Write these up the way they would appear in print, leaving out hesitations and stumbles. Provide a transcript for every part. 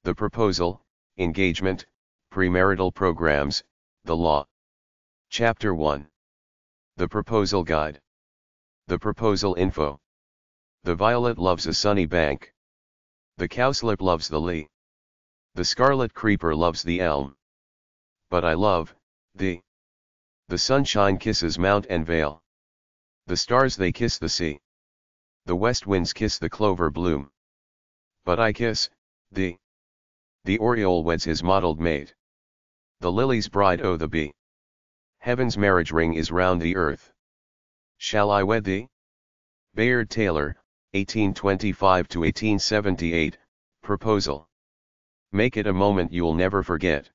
The proposal, engagement, premarital programs, the law. Chapter 1. The Proposal Guide. The Proposal Info. The violet loves a sunny bank. The cowslip loves the lea. The scarlet creeper loves the elm. But I love thee. The sunshine kisses mount and vale. The stars they kiss the sea. The west winds kiss the clover bloom. But I kiss thee. The oriole weds his mottled mate. The lily's bride o' the bee. Heaven's marriage ring is round the earth. Shall I wed thee? Bayard Taylor, 1825–1878, Proposal. Make it a moment you'll never forget.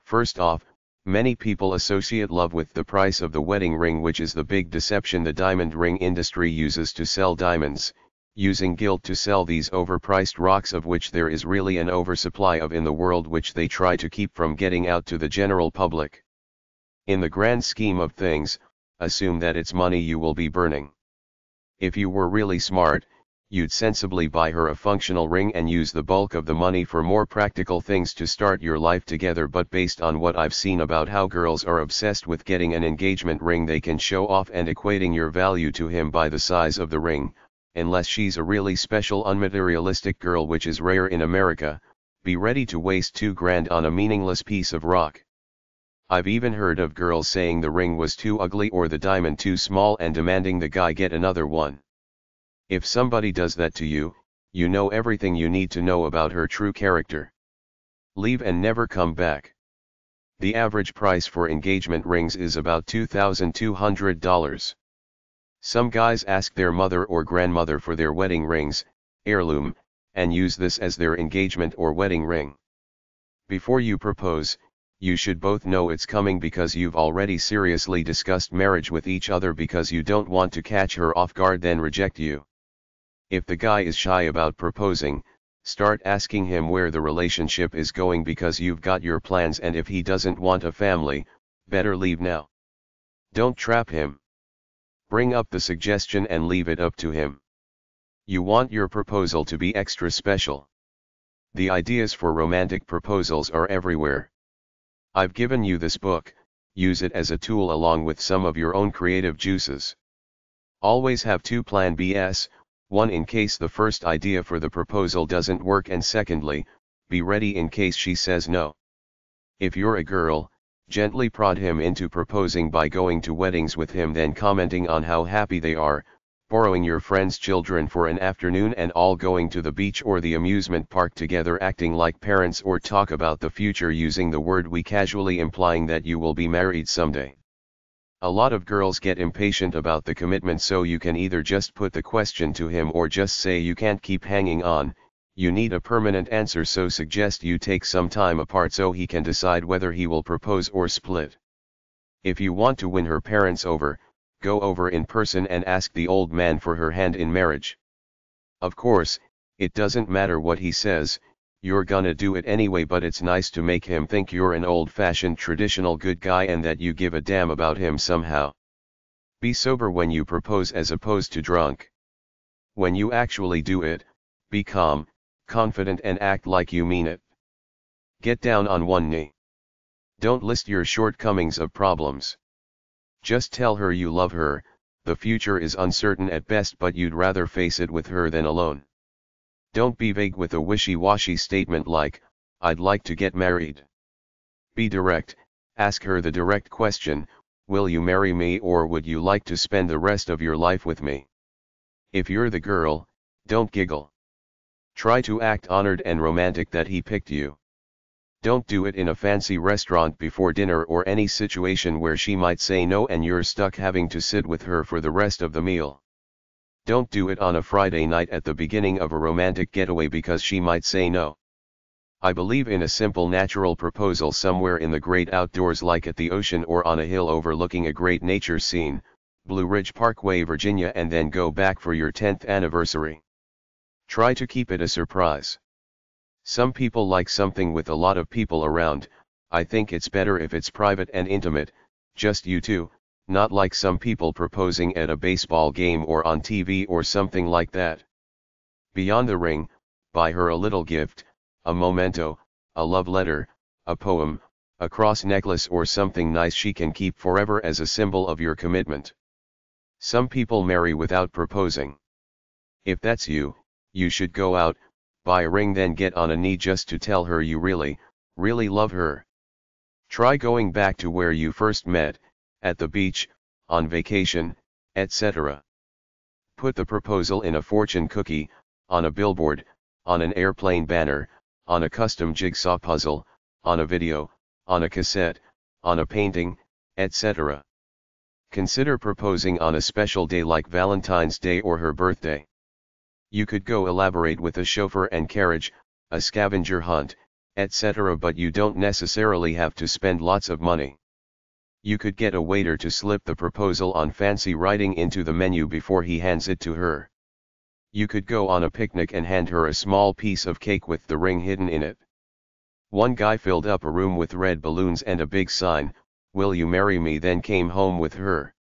First off, many people associate love with the price of the wedding ring, which is the big deception the diamond ring industry uses to sell diamonds, using guilt to sell these overpriced rocks of which there is really an oversupply of in the world, which they try to keep from getting out to the general public. In the grand scheme of things, assume that it's money you will be burning. If you were really smart, you'd sensibly buy her a functional ring and use the bulk of the money for more practical things to start your life together. But based on what I've seen about how girls are obsessed with getting an engagement ring they can show off and equating your value to him by the size of the ring, unless she's a really special unmaterialistic girl, which is rare in America, be ready to waste $2,000 on a meaningless piece of rock. I've even heard of girls saying the ring was too ugly or the diamond too small and demanding the guy get another one. If somebody does that to you, you know everything you need to know about her true character. Leave and never come back. The average price for engagement rings is about $2,200. Some guys ask their mother or grandmother for their wedding rings, heirloom, and use this as their engagement or wedding ring. Before you propose, you should both know it's coming, because you've already seriously discussed marriage with each other, because you don't want to catch her off guard then reject you. If the guy is shy about proposing, start asking him where the relationship is going, because you've got your plans, and if he doesn't want a family, better leave now. Don't trap him. Bring up the suggestion and leave it up to him. You want your proposal to be extra special. The ideas for romantic proposals are everywhere. I've given you this book, use it as a tool along with some of your own creative juices. Always have two plan Bs, one in case the first idea for the proposal doesn't work, and secondly, be ready in case she says no. If you're a girl, gently prod him into proposing by going to weddings with him, then commenting on how happy they are, borrowing your friends' children for an afternoon and all going to the beach or the amusement park together, acting like parents, or talk about the future using the word we, casually implying that you will be married someday. A lot of girls get impatient about the commitment, so you can either just put the question to him or just say you can't keep hanging on, you need a permanent answer, so suggest you take some time apart so he can decide whether he will propose or split. If you want to win her parents over, go over in person and ask the old man for her hand in marriage. Of course, it doesn't matter what he says, you're gonna do it anyway, but it's nice to make him think you're an old-fashioned traditional good guy and that you give a damn about him somehow. Be sober when you propose as opposed to drunk. When you actually do it, be calm, confident, and act like you mean it. Get down on one knee. Don't list your shortcomings of problems. Just tell her you love her, the future is uncertain at best, but you'd rather face it with her than alone. Don't be vague with a wishy-washy statement like, "I'd like to get married." Be direct, ask her the direct question, "Will you marry me, or would you like to spend the rest of your life with me?" If you're the girl, don't giggle. Try to act honored and romantic that he picked you. Don't do it in a fancy restaurant before dinner, or any situation where she might say no and you're stuck having to sit with her for the rest of the meal. Don't do it on a Friday night at the beginning of a romantic getaway, because she might say no. I believe in a simple natural proposal somewhere in the great outdoors, like at the ocean or on a hill overlooking a great nature scene, Blue Ridge Parkway, Virginia, and then go back for your 10th anniversary. Try to keep it a surprise. Some people like something with a lot of people around. I think it's better if it's private and intimate, just you two, not like some people proposing at a baseball game or on TV or something like that. Beyond the ring, buy her a little gift, a memento, a love letter, a poem, a cross necklace or something nice she can keep forever as a symbol of your commitment. Some people marry without proposing. If that's you, you should go out, buy a ring then get on a knee just to tell her you really, really love her. Try going back to where you first met, at the beach, on vacation, etc. Put the proposal in a fortune cookie, on a billboard, on an airplane banner, on a custom jigsaw puzzle, on a video, on a cassette, on a painting, etc. Consider proposing on a special day like Valentine's Day or her birthday. You could go elaborate with a chauffeur and carriage, a scavenger hunt, etc. but you don't necessarily have to spend lots of money. You could get a waiter to slip the proposal on fancy writing into the menu before he hands it to her. You could go on a picnic and hand her a small piece of cake with the ring hidden in it. One guy filled up a room with red balloons and a big sign, "Will you marry me?" then came home with her.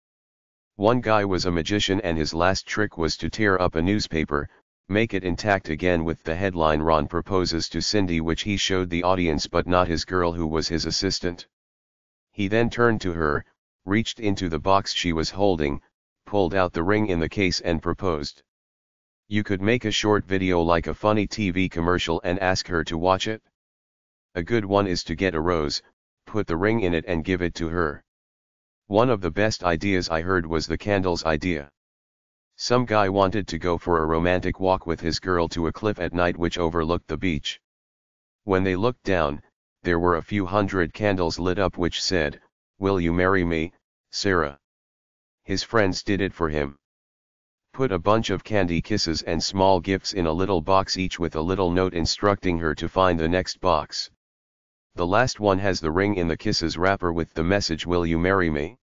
One guy was a magician and his last trick was to tear up a newspaper, make it intact again with the headline "Ron proposes to Cindy," which he showed the audience but not his girl who was his assistant. He then turned to her, reached into the box she was holding, pulled out the ring in the case and proposed. You could make a short video like a funny TV commercial and ask her to watch it. A good one is to get a rose, put the ring in it and give it to her. One of the best ideas I heard was the candles idea. Some guy wanted to go for a romantic walk with his girl to a cliff at night which overlooked the beach. When they looked down, there were a few hundred candles lit up which said, "Will you marry me, Sarah?" His friends did it for him. Put a bunch of candy kisses and small gifts in a little box each with a little note instructing her to find the next box. The last one has the ring in the kisses wrapper with the message, "Will you marry me?"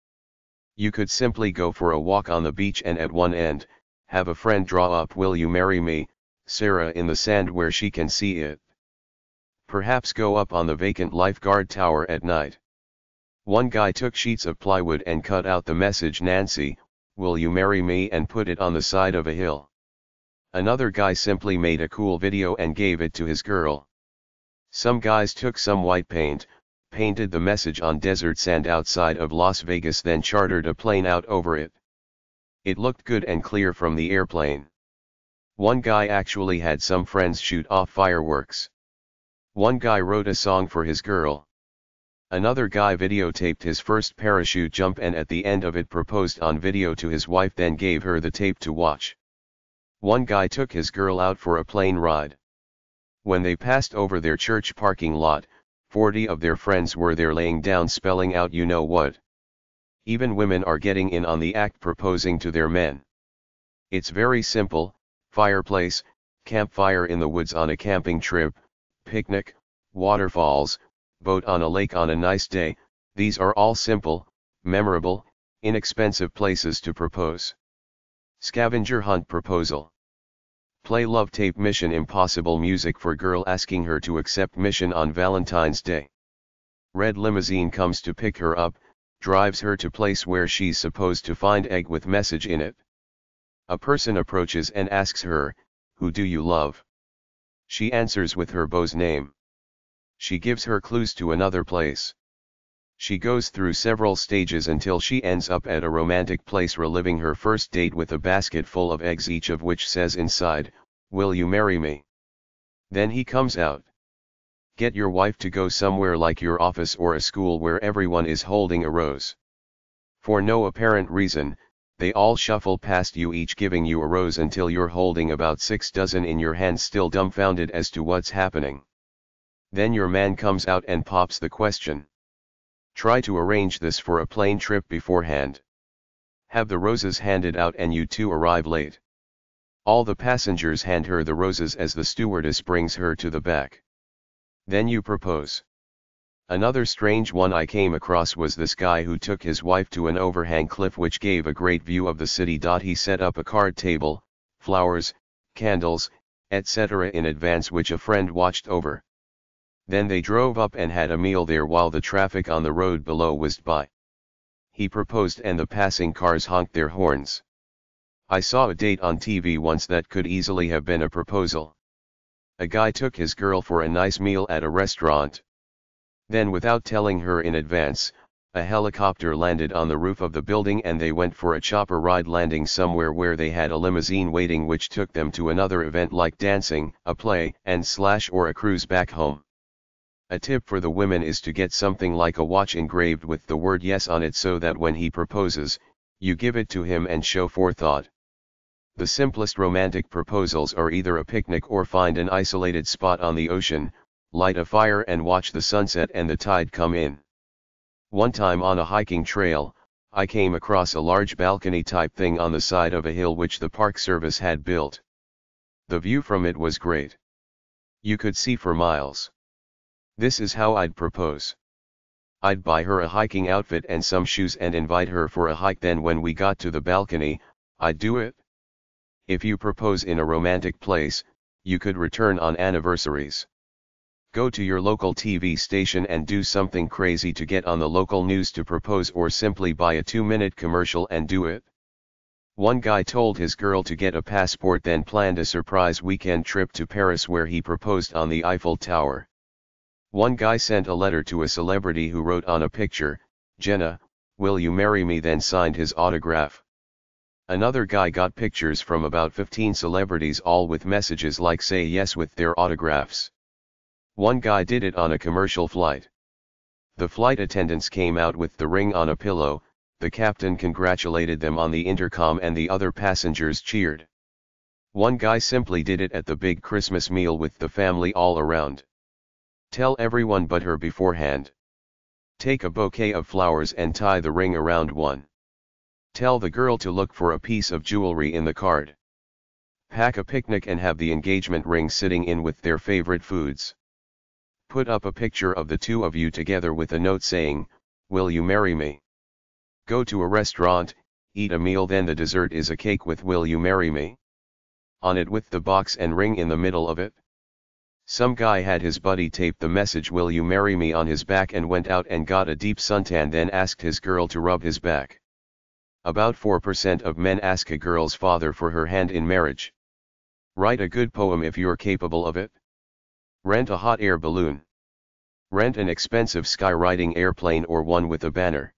You could simply go for a walk on the beach and at one end, have a friend draw up "Will you marry me, Sarah" in the sand where she can see it. Perhaps go up on the vacant lifeguard tower at night. One guy took sheets of plywood and cut out the message, "Nancy, will you marry me?" and put it on the side of a hill. Another guy simply made a cool video and gave it to his girl. Some guys took some white paint, painted the message on desert sand outside of Las Vegas, then chartered a plane out over it. It looked good and clear from the airplane. One guy actually had some friends shoot off fireworks. One guy wrote a song for his girl. Another guy videotaped his first parachute jump and at the end of it proposed on video to his wife, then gave her the tape to watch. One guy took his girl out for a plane ride. When they passed over their church parking lot, 40 of their friends were there laying down spelling out "you know what." Even women are getting in on the act, proposing to their men. It's very simple: fireplace, campfire in the woods on a camping trip, picnic, waterfalls, boat on a lake on a nice day. These are all simple, memorable, inexpensive places to propose. Scavenger hunt proposal. Play love tape Mission Impossible music for girl asking her to accept mission on Valentine's Day. Red limousine comes to pick her up, drives her to place where she's supposed to find egg with message in it. A person approaches and asks her, "Who do you love?" She answers with her beau's name. She gives her clues to another place. She goes through several stages until she ends up at a romantic place reliving her first date with a basket full of eggs, each of which says inside, "Will you marry me?" Then he comes out. Get your wife to go somewhere like your office or a school where everyone is holding a rose. For no apparent reason, they all shuffle past you, each giving you a rose until you're holding about 6 dozen in your hand, still dumbfounded as to what's happening. Then your man comes out and pops the question. Try to arrange this for a plane trip beforehand. Have the roses handed out and you two arrive late. All the passengers hand her the roses as the stewardess brings her to the back. Then you propose. Another strange one I came across was this guy who took his wife to an overhang cliff which gave a great view of the city. He set up a card table, flowers, candles, etc. in advance, which a friend watched over. Then they drove up and had a meal there while the traffic on the road below whizzed by. He proposed and the passing cars honked their horns. I saw a date on TV once that could easily have been a proposal. A guy took his girl for a nice meal at a restaurant. Then, without telling her in advance, a helicopter landed on the roof of the building and they went for a chopper ride, landing somewhere where they had a limousine waiting which took them to another event like dancing, a play, or a cruise back home. A tip for the women is to get something like a watch engraved with the word yes on it so that when he proposes, you give it to him and show forethought. The simplest romantic proposals are either a picnic or find an isolated spot on the ocean, light a fire and watch the sunset and the tide come in. One time on a hiking trail, I came across a large balcony type thing on the side of a hill which the Park Service had built. The view from it was great. You could see for miles. This is how I'd propose. I'd buy her a hiking outfit and some shoes and invite her for a hike. Then when we got to the balcony, I'd do it. If you propose in a romantic place, you could return on anniversaries. Go to your local TV station and do something crazy to get on the local news to propose, or simply buy a 2-minute commercial and do it. One guy told his girl to get a passport, then planned a surprise weekend trip to Paris where he proposed on the Eiffel Tower. One guy sent a letter to a celebrity who wrote on a picture, "Jenna, will you marry me?" then signed his autograph. Another guy got pictures from about 15 celebrities, all with messages like "say yes" with their autographs. One guy did it on a commercial flight. The flight attendants came out with the ring on a pillow, the captain congratulated them on the intercom and the other passengers cheered. One guy simply did it at the big Christmas meal with the family all around. Tell everyone but her beforehand. Take a bouquet of flowers and tie the ring around one. Tell the girl to look for a piece of jewelry in the card. Pack a picnic and have the engagement ring sitting in with their favorite foods. Put up a picture of the two of you together with a note saying, "Will you marry me?" Go to a restaurant, eat a meal, then the dessert is a cake with "Will you marry me?" on it with the box and ring in the middle of it. Some guy had his buddy tape the message "Will you marry me" on his back and went out and got a deep suntan, then asked his girl to rub his back. About 4% of men ask a girl's father for her hand in marriage. Write a good poem if you're capable of it. Rent a hot air balloon. Rent an expensive skywriting airplane or one with a banner.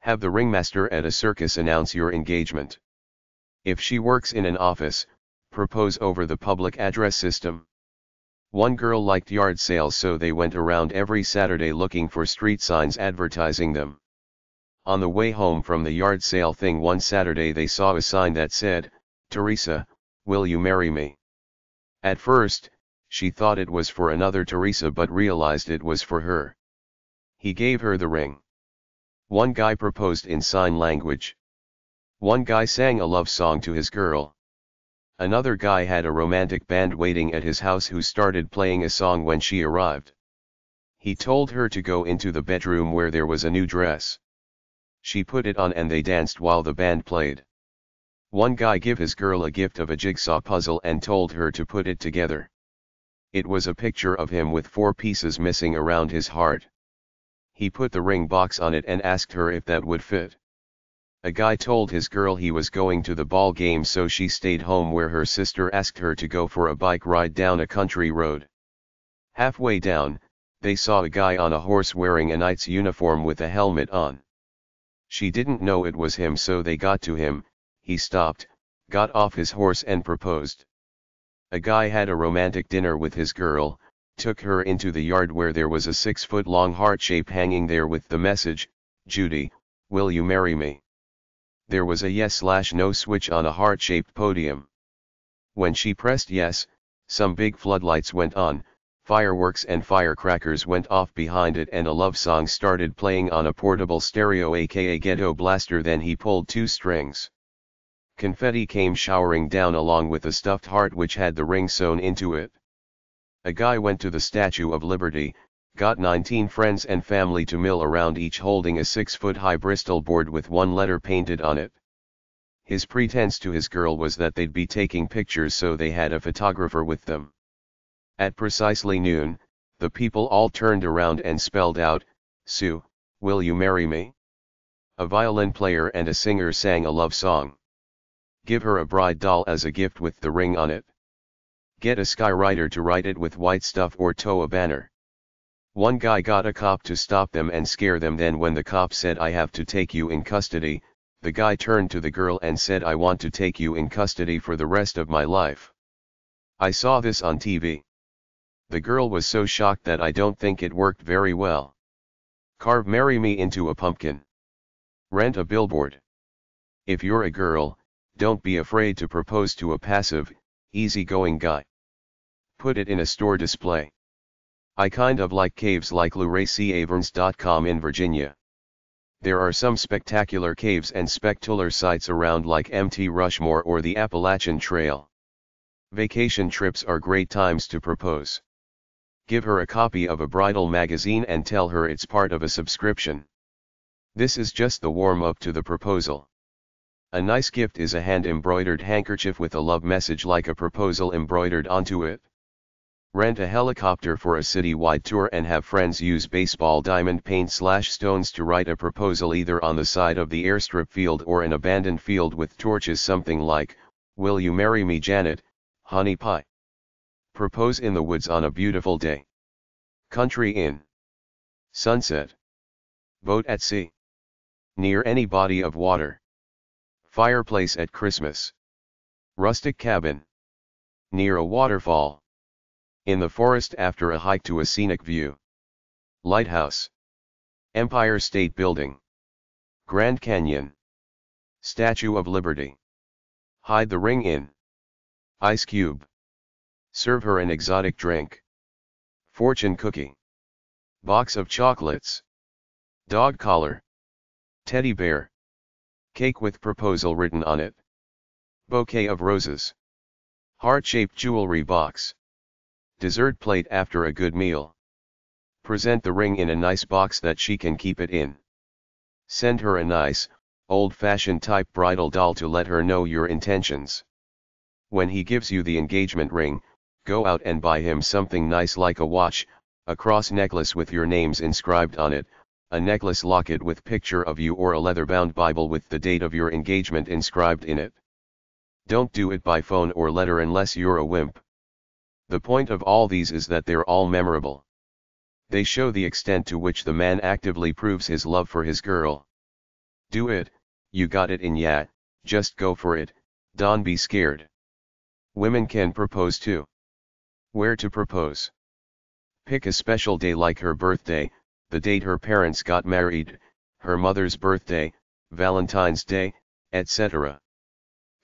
Have the ringmaster at a circus announce your engagement. If she works in an office, propose over the public address system. One girl liked yard sales, so they went around every Saturday looking for street signs advertising them. On the way home from the yard sale thing one Saturday, they saw a sign that said, "Teresa, will you marry me?" At first, she thought it was for another Teresa but realized it was for her. He gave her the ring. One guy proposed in sign language. One guy sang a love song to his girl. Another guy had a romantic band waiting at his house who started playing a song when she arrived. He told her to go into the bedroom where there was a new dress. She put it on and they danced while the band played. One guy gave his girl a gift of a jigsaw puzzle and told her to put it together. It was a picture of him with 4 pieces missing around his heart. He put the ring box on it and asked her if that would fit. A guy told his girl he was going to the ball game, so she stayed home where her sister asked her to go for a bike ride down a country road. Halfway down, they saw a guy on a horse wearing a knight's uniform with a helmet on. She didn't know it was him, so they got to him. He stopped, got off his horse and proposed. A guy had a romantic dinner with his girl, took her into the yard where there was a 6-foot-long heart shape hanging there with the message, "Judy, will you marry me?" There was a yes/no switch on a heart-shaped podium. When she pressed yes, some big floodlights went on, fireworks and firecrackers went off behind it, and a love song started playing on a portable stereo, aka ghetto blaster. Then he pulled 2 strings. Confetti came showering down along with a stuffed heart which had the ring sewn into it. A guy went to the Statue of Liberty, got 19 friends and family to mill around, each holding a 6-foot-high Bristol board with 1 letter painted on it. His pretense to his girl was that they'd be taking pictures, so they had a photographer with them. At precisely noon, the people all turned around and spelled out, "Sue, will you marry me?" A violin player and a singer sang a love song. Give her a bride doll as a gift with the ring on it. Get a skywriter to write it with white stuff or tow a banner. One guy got a cop to stop them and scare them. Then when the cop said, "I have to take you in custody," the guy turned to the girl and said, "I want to take you in custody for the rest of my life." I saw this on TV. The girl was so shocked that I don't think it worked very well. Carve "Marry Me" into a pumpkin. Rent a billboard. If you're a girl, don't be afraid to propose to a passive, easygoing guy. Put it in a store display. I kind of like caves like LurayCaverns.com in Virginia. There are some spectacular caves and spectacular sites around like Mt. Rushmore or the Appalachian Trail. Vacation trips are great times to propose. Give her a copy of a bridal magazine and tell her it's part of a subscription. This is just the warm-up to the proposal. A nice gift is a hand-embroidered handkerchief with a love message like a proposal embroidered onto it. Rent a helicopter for a city-wide tour and have friends use baseball diamond paint/stones to write a proposal either on the side of the airstrip field or an abandoned field with torches, something like, "Will you marry me, Janet, honey pie?" Propose in the woods on a beautiful day. Country inn. Sunset. Boat at sea. Near any body of water. Fireplace at Christmas. Rustic cabin. Near a waterfall. In the forest after a hike to a scenic view. Lighthouse. Empire State Building. Grand Canyon. Statue of Liberty. Hide the ring in. Ice cube. Serve her an exotic drink. Fortune cookie. Box of chocolates. Dog collar. Teddy bear. Cake with proposal written on it. Bouquet of roses. Heart-shaped jewelry box. Dessert plate after a good meal. Present the ring in a nice box that she can keep it in. Send her a nice, old-fashioned type bridal doll to let her know your intentions. When he gives you the engagement ring, go out and buy him something nice like a watch, a cross necklace with your names inscribed on it, a necklace locket with picture of you, or a leather-bound Bible with the date of your engagement inscribed in it. Don't do it by phone or letter unless you're a wimp. The point of all these is that they're all memorable. They show the extent to which the man actively proves his love for his girl. Do it, you got it in ya, just go for it, don't be scared. Women can propose too. Where to propose? Pick a special day like her birthday, the date her parents got married, her mother's birthday, Valentine's Day, etc.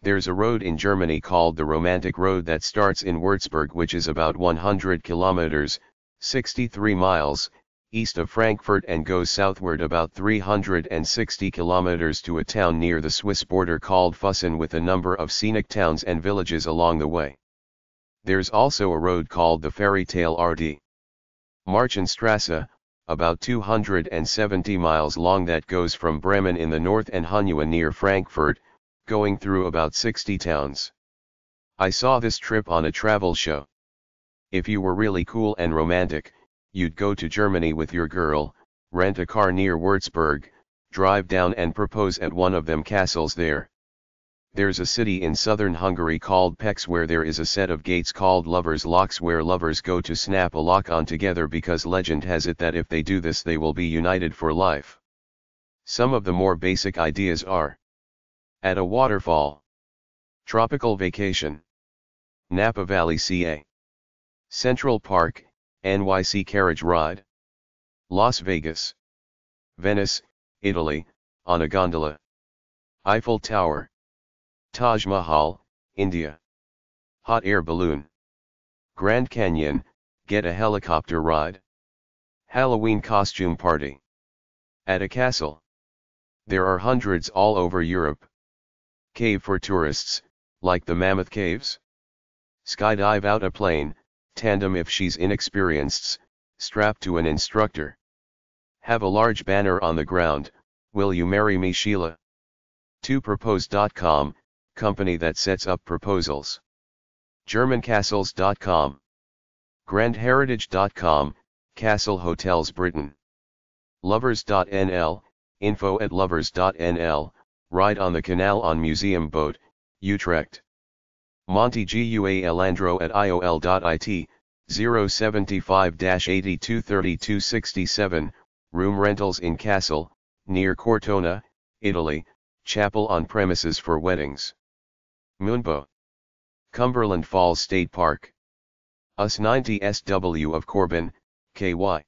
There's a road in Germany called the Romantic Road that starts in Würzburg, which is about 100 kilometers, 63 miles, east of Frankfurt, and goes southward about 360 kilometers to a town near the Swiss border called Füssen, with a number of scenic towns and villages along the way. There's also a road called the Fairy Tale RD. Marchenstrasse, about 270 miles long, that goes from Bremen in the north and Hunua near Frankfurt, going through about 60 towns. I saw this trip on a travel show. If you were really cool and romantic, you'd go to Germany with your girl, rent a car near Würzburg, drive down and propose at one of them castles there. There's a city in southern Hungary called Pécs where there is a set of gates called lovers' locks where lovers go to snap a lock on together, because legend has it that if they do this they will be united for life. Some of the more basic ideas are: at a waterfall. Tropical vacation. Napa Valley, CA. Central Park, NYC carriage ride. Las Vegas. Venice, Italy, on a gondola. Eiffel Tower. Taj Mahal, India. Hot air balloon. Grand Canyon, get a helicopter ride. Halloween costume party. At a castle. There are hundreds all over Europe. Cave for tourists, like the Mammoth Caves. Skydive out a plane, tandem if she's inexperienced, strapped to an instructor. Have a large banner on the ground, "Will you marry me, Sheila?" 2propose.com, company that sets up proposals. Germancastles.com. Grandheritage.com, Castle Hotels Britain. Lovers.nl, info@lovers.nl, ride on the canal on museum boat, Utrecht. Monte Gua Elandro at iol.it, 075-823267, room rentals in Castle, near Cortona, Italy, chapel on premises for weddings. Moonbow. Cumberland Falls State Park. US 90 SW of Corbin, KY.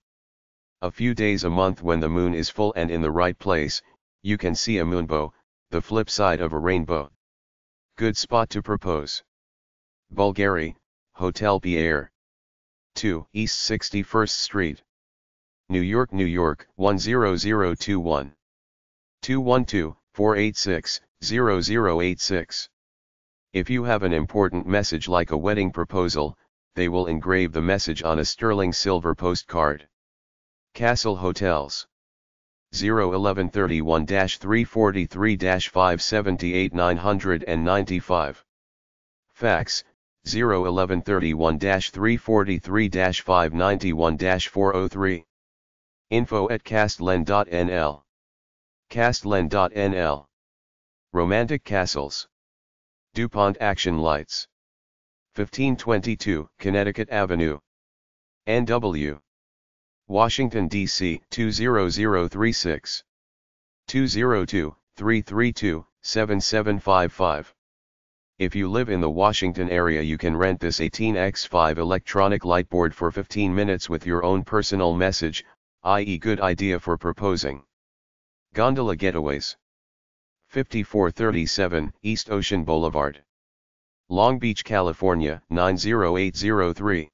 A few days a month when the moon is full and in the right place, you can see a moonbow, the flip side of a rainbow. Good spot to propose. Bulgari, Hotel Pierre. 2 East 61st Street. New York, New York, 10021. 212-486-0086. If you have an important message like a wedding proposal, they will engrave the message on a sterling silver postcard. Castle Hotels. 01131-343-578-995. Fax, 01131-343-591-403. info@castlen.nl. Castlen.nl. Romantic Castles. DuPont Action Lights. 1522 Connecticut Avenue. NW. Washington, D.C. 20036. 202-332-7755. If you live in the Washington area, you can rent this 18x5 electronic lightboard for 15 minutes with your own personal message, i.e. good idea for proposing. Gondola Getaways. 5437 East Ocean Boulevard. Long Beach, California 90803.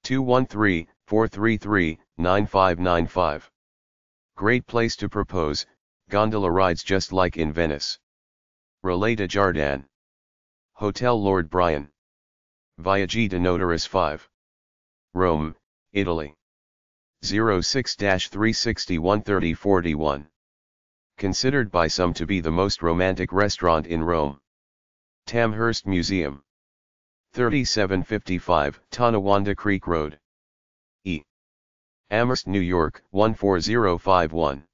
213-433-9595. Great place to propose, gondola rides just like in Venice. Relais de Jardin. Hotel Lord Bryan. Viaggi de Notaris 5. Rome, Italy. 06-361-3041. Considered by some to be the most romantic restaurant in Rome. Tamhurst Museum. 3755 Tonawanda Creek Road. E. Amherst, New York 14051.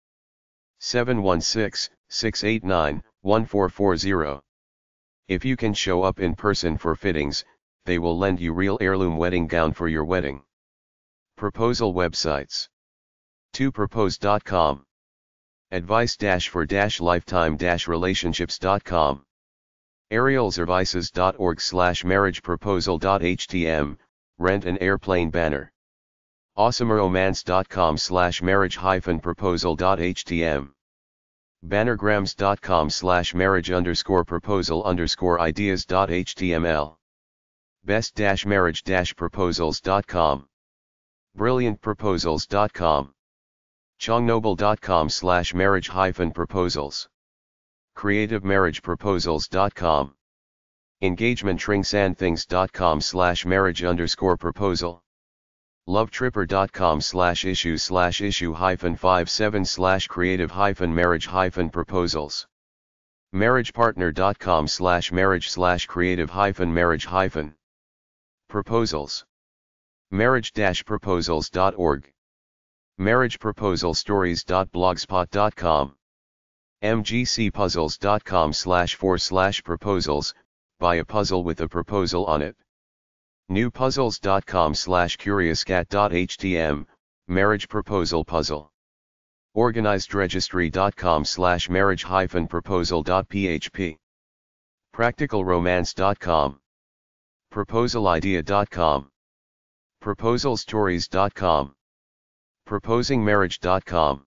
716-689-1440. If you can show up in person for fittings, they will lend you real heirloom wedding gown for your wedding. Proposal websites. 2propose.com. Advice-for-lifetime-relationships.com. arielservices.org/marriageproposal.htm, rent an airplane banner. awesomeromance.com/marriage-proposal.htm. bannergrams.com/marriage_proposal_ideas.html. best-marriage-proposals.com. brilliantproposals.com. chongnoble.com/marriage-proposals. creativemarriageproposals.com. engagementringsandthings.com/marriage_proposal. lovetripper.com/issue/issue-57/creative-marriage-proposals. marriagepartner.com/marriage-creative-marriage- proposals. marriage-proposals.org. marriageproposalstories.blogspot.com. mgcpuzzles.com/4/proposals, buy a puzzle with a proposal on it. newpuzzles.com/curiouscat.htm, marriage proposal puzzle. organizedregistry.com/marriage-proposal.php. practicalromance.com. proposalidea.com. proposalstories.com. proposingmarriage.com.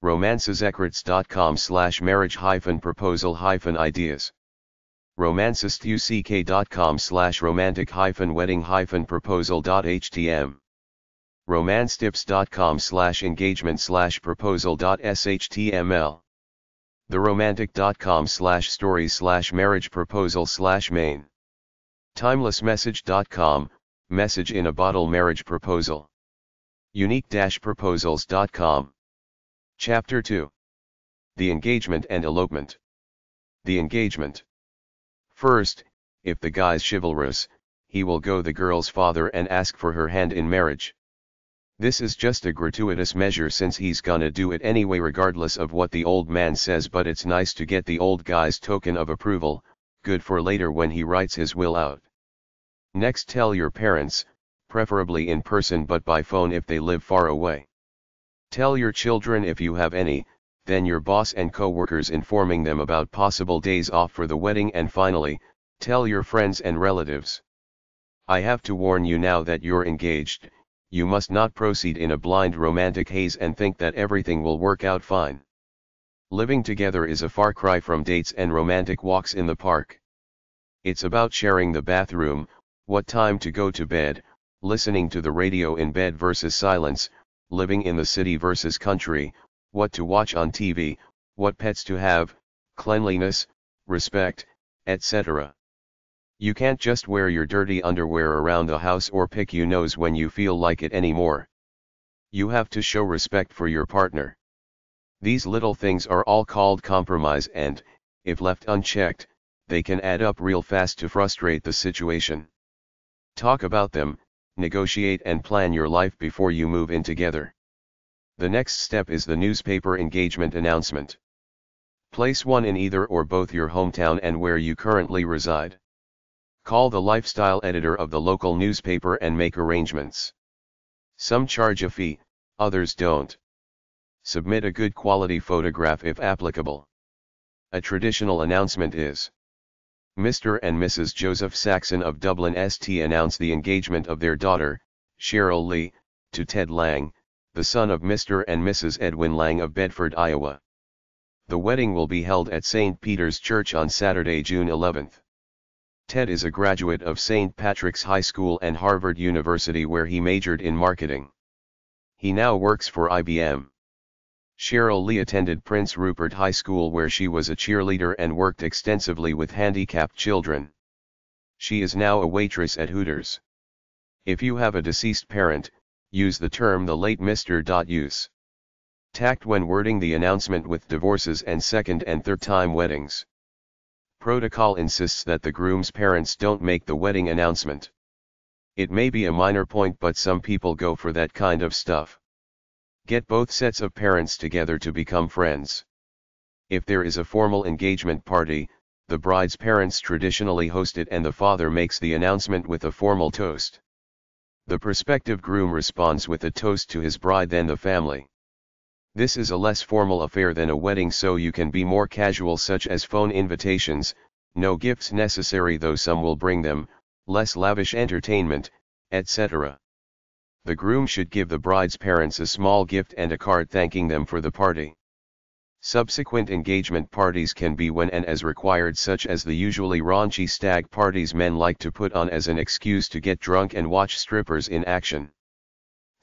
romancesecrets.com/marriage-proposal-ideas. romancistuck.com/romantic-wedding-proposal.htm. romancetips.com/engagement/proposal.shtml. theromantic.com/stories/marriage-proposal/main. timelessmessage.com, message in a bottle marriage proposal. unique-proposals.com. Chapter 2. The Engagement and Elopement. The Engagement. First, if the guy's chivalrous, he will go the girl's father and ask for her hand in marriage. This is just a gratuitous measure since he's gonna do it anyway regardless of what the old man says, but it's nice to get the old guy's token of approval, good for later when he writes his will out. Next, tell your parents, preferably in person but by phone if they live far away. Tell your children if you have any, then your boss and co-workers informing them about possible days off for the wedding, and finally, tell your friends and relatives. I have to warn you now that you're engaged, you must not proceed in a blind romantic haze and think that everything will work out fine. Living together is a far cry from dates and romantic walks in the park. It's about sharing the bathroom, what time to go to bed, listening to the radio in bed versus silence, living in the city versus country, what to watch on TV, what pets to have, cleanliness, respect, etc. You can't just wear your dirty underwear around the house or pick your nose when you feel like it anymore. You have to show respect for your partner. These little things are all called compromise, and, if left unchecked, they can add up real fast to frustrate the situation. Talk about them, negotiate and plan your life before you move in together. The next step is the newspaper engagement announcement. Place one in either or both your hometown and where you currently reside. Call the lifestyle editor of the local newspaper and make arrangements. Some charge a fee, others don't. Submit a good quality photograph if applicable. A traditional announcement is: Mr. and Mrs. Joseph Saxon of Dublin St. announce the engagement of their daughter, Cheryl Lee, to Ted Lang, the son of Mr. and Mrs. Edwin Lang of Bedford, Iowa. The wedding will be held at St. Peter's Church on Saturday, June 11th. Ted is a graduate of St. Patrick's High School and Harvard University, where he majored in marketing. He now works for IBM. Cheryl Lee attended Prince Rupert High School, where she was a cheerleader and worked extensively with handicapped children. She is now a waitress at Hooters. If you have a deceased parent, use the term the late Mr. Use tact when wording the announcement with divorces and second and third time weddings. Protocol insists that the groom's parents don't make the wedding announcement. It may be a minor point, but some people go for that kind of stuff. Get both sets of parents together to become friends. If there is a formal engagement party, the bride's parents traditionally host it and the father makes the announcement with a formal toast. The prospective groom responds with a toast to his bride, then the family. This is a less formal affair than a wedding, so you can be more casual, such as phone invitations, no gifts necessary though some will bring them, less lavish entertainment, etc. The groom should give the bride's parents a small gift and a card thanking them for the party. Subsequent engagement parties can be when and as required, such as the usually raunchy stag parties men like to put on as an excuse to get drunk and watch strippers in action.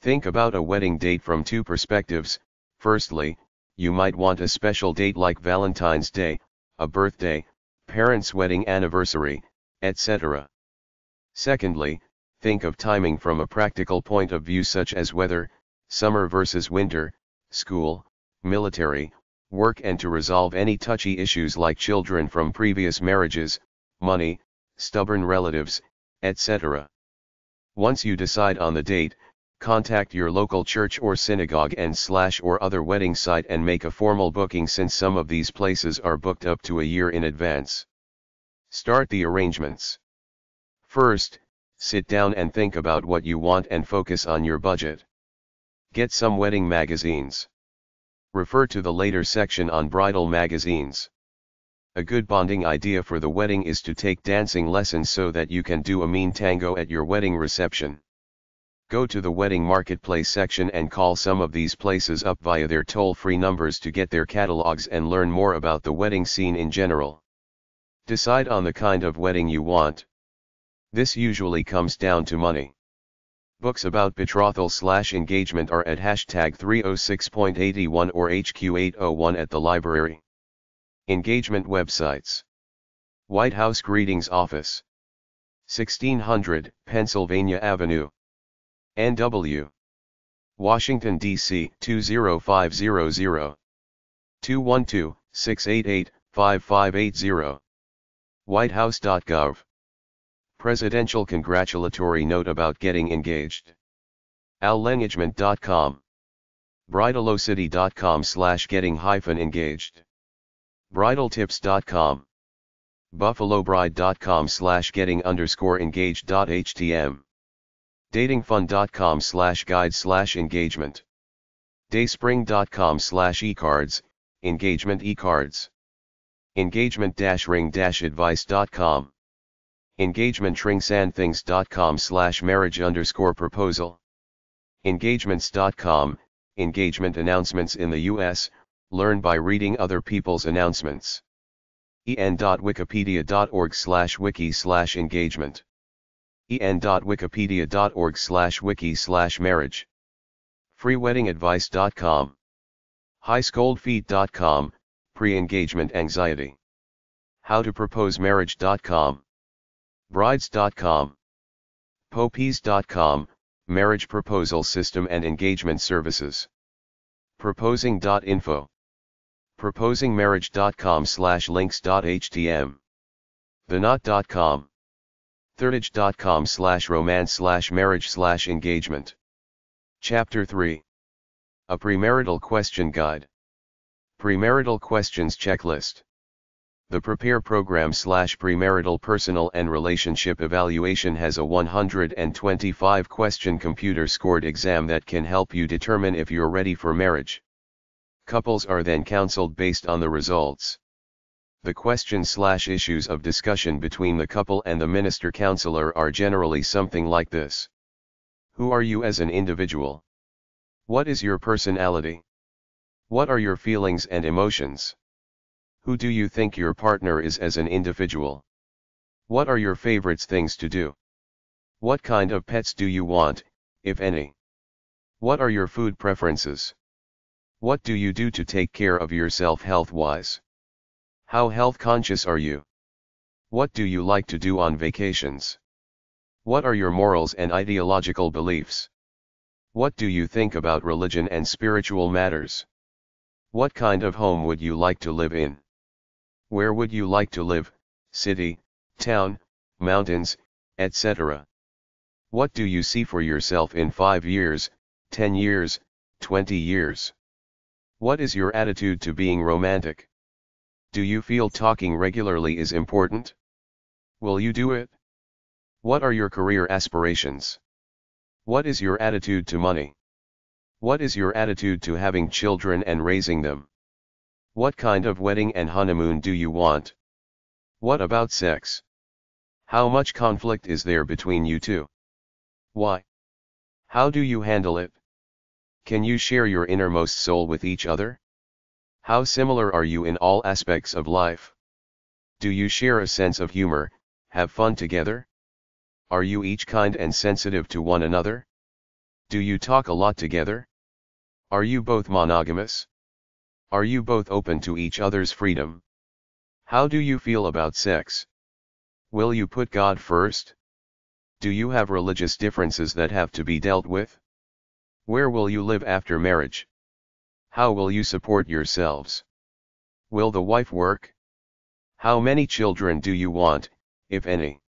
Think about a wedding date from two perspectives. Firstly, you might want a special date like Valentine's Day, a birthday, parents' wedding anniversary, etc. Secondly, think of timing from a practical point of view, such as weather, summer versus winter, school, military, work, and to resolve any touchy issues like children from previous marriages, money, stubborn relatives, etc. Once you decide on the date, contact your local church or synagogue and/or other wedding site and make a formal booking, since some of these places are booked up to a year in advance. Start the arrangements. First, sit down and think about what you want and focus on your budget. Get some wedding magazines. Refer to the later section on bridal magazines. A good bonding idea for the wedding is to take dancing lessons so that you can do a mean tango at your wedding reception. Go to the wedding marketplace section and call some of these places up via their toll-free numbers to get their catalogs and learn more about the wedding scene in general. Decide on the kind of wedding you want. This usually comes down to money. Books about betrothal/engagement are at #306.81 or HQ801 at the library. Engagement websites. White House Greetings Office, 1600 Pennsylvania Avenue, NW, Washington, D.C. 20500, 212-688-5580. WhiteHouse.gov. Presidential congratulatory note about getting engaged. Allengagement.com. Bridalocity.com/getting-engaged. Bridaltips.com. buffalobride.com/getting_engaged.htm, datingfun.com/guide/engagement, dayspring.com/ecards, engagement ecards, engagement-ring-advice.com, engagementringsandthings.com/marriage_proposal, engagements.com, engagement announcements in the US, learn by reading other people's announcements. en.wikipedia.org/wiki/engagement, en.wikipedia.org/wiki/marriage, freeweddingadvice.com, highscoldfeet.com, pre-engagement anxiety, howtoproposemarriage.com, brides.com, popes.com, marriage proposal system and engagement services, proposing.info, proposingmarriage.com/links.htm, theknot.com, thirdage.com/romance/marriage/engagement. Chapter 3. A Premarital Question Guide. Premarital Questions Checklist. The Prepare Program/Premarital Personal and Relationship Evaluation has a 125-question computer-scored exam that can help you determine if you're ready for marriage. Couples are then counseled based on the results. The questions/issues of discussion between the couple and the minister counselor are generally something like this. Who are you as an individual? What is your personality? What are your feelings and emotions? Who do you think your partner is as an individual? What are your favorite things to do? What kind of pets do you want, if any? What are your food preferences? What do you do to take care of yourself health-wise? How health conscious are you? What do you like to do on vacations? What are your morals and ideological beliefs? What do you think about religion and spiritual matters? What kind of home would you like to live in? Where would you like to live, city, town, mountains, etc.? What do you see for yourself in 5 years, 10 years, 20 years? What is your attitude to being romantic? Do you feel talking regularly is important? Will you do it? What are your career aspirations? What is your attitude to money? What is your attitude to having children and raising them? What kind of wedding and honeymoon do you want? What about sex? How much conflict is there between you two? Why? How do you handle it? Can you share your innermost soul with each other? How similar are you in all aspects of life? Do you share a sense of humor, have fun together? Are you each kind and sensitive to one another? Do you talk a lot together? Are you both monogamous? Are you both open to each other's freedom? How do you feel about sex? Will you put God first? Do you have religious differences that have to be dealt with? Where will you live after marriage? How will you support yourselves? Will the wife work? How many children do you want, if any?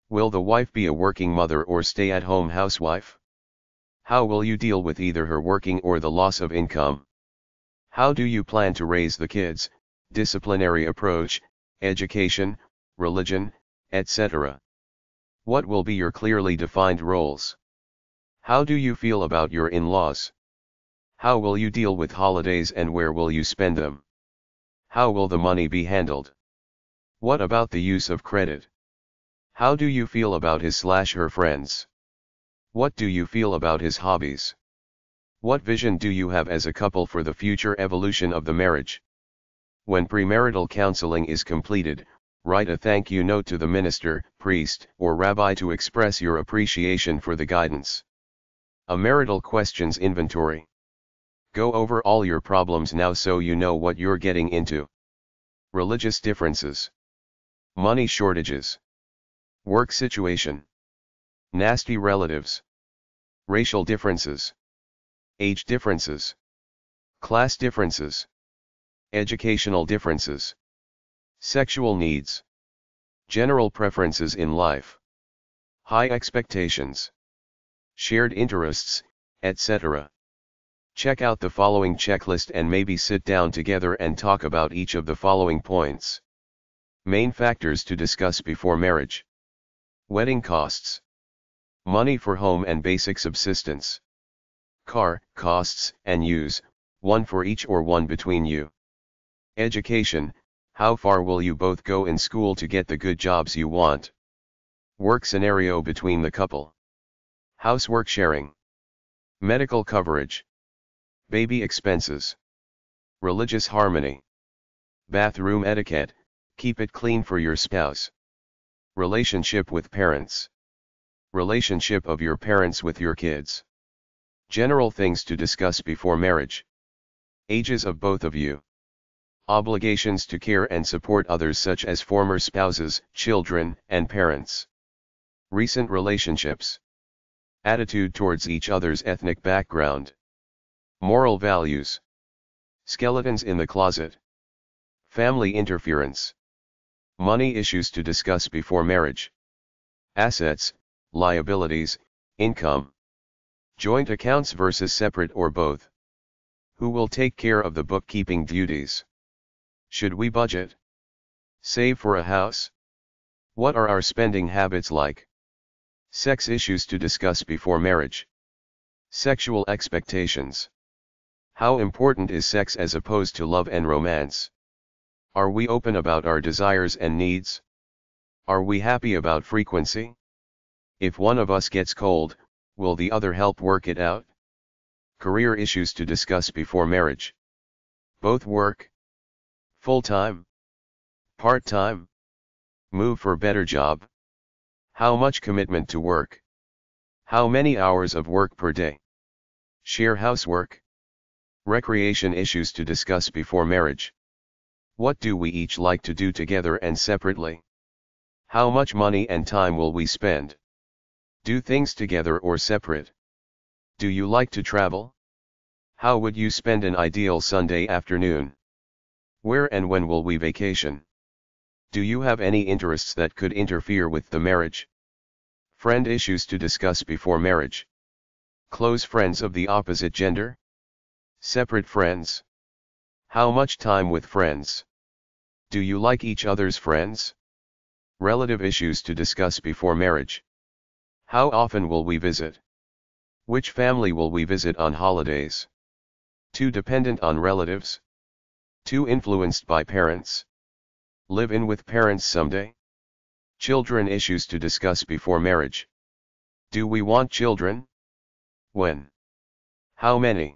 Will the wife be a working mother or stay-at-home housewife? How will you deal with either her working or the loss of income? How do you plan to raise the kids, disciplinary approach, education, religion, etc.? What will be your clearly defined roles? How do you feel about your in-laws? How will you deal with holidays and where will you spend them? How will the money be handled? What about the use of credit? How do you feel about his/her friends? What do you feel about his hobbies? What vision do you have as a couple for the future evolution of the marriage? When premarital counseling is completed, write a thank you note to the minister, priest, or rabbi to express your appreciation for the guidance. A marital questions inventory. Go over all your problems now so you know what you're getting into. Religious differences. Money shortages. Work situation. Nasty relatives. Racial differences. Age differences. Class differences. Educational differences. Sexual needs. General preferences in life. High expectations. Shared interests, etc. Check out the following checklist and maybe sit down together and talk about each of the following points. Main factors to discuss before marriage. Wedding costs. Money for home and basic subsistence. Car, costs and use, one for each or one between you. Education, how far will you both go in school to get the good jobs you want? Work scenario between the couple. Housework sharing. Medical coverage. Baby expenses. Religious harmony. Bathroom etiquette, keep it clean for your spouse. Relationship with parents. Relationship of your parents with your kids. General things to discuss before marriage. Ages of both of you. Obligations to care and support others such as former spouses, children, and parents. Recent relationships. Attitude towards each other's ethnic background. Moral values. Skeletons in the closet. Family interference. Money issues to discuss before marriage. Assets, liabilities, income. Joint accounts versus separate or both. Who will take care of the bookkeeping duties? Should we budget? Save for a house? What are our spending habits like? Sex issues to discuss before marriage. Sexual expectations. How important is sex as opposed to love and romance? Are we open about our desires and needs? Are we happy about frequency? If one of us gets cold, will the other help work it out? Career issues to discuss before marriage. Both work? Full-time? Part-time? Move for better job? How much commitment to work? How many hours of work per day? Share housework? Recreation issues to discuss before marriage. What do we each like to do together and separately? How much money and time will we spend? Do things together or separate? Do you like to travel? How would you spend an ideal Sunday afternoon? Where and when will we vacation? Do you have any interests that could interfere with the marriage? Friend issues to discuss before marriage. Close friends of the opposite gender? Separate friends? How much time with friends? Do you like each other's friends? Relative issues to discuss before marriage. How often will we visit? Which family will we visit on holidays? Too dependent on relatives? Too influenced by parents? Live in with parents someday? Children issues to discuss before marriage. Do we want children? When? How many?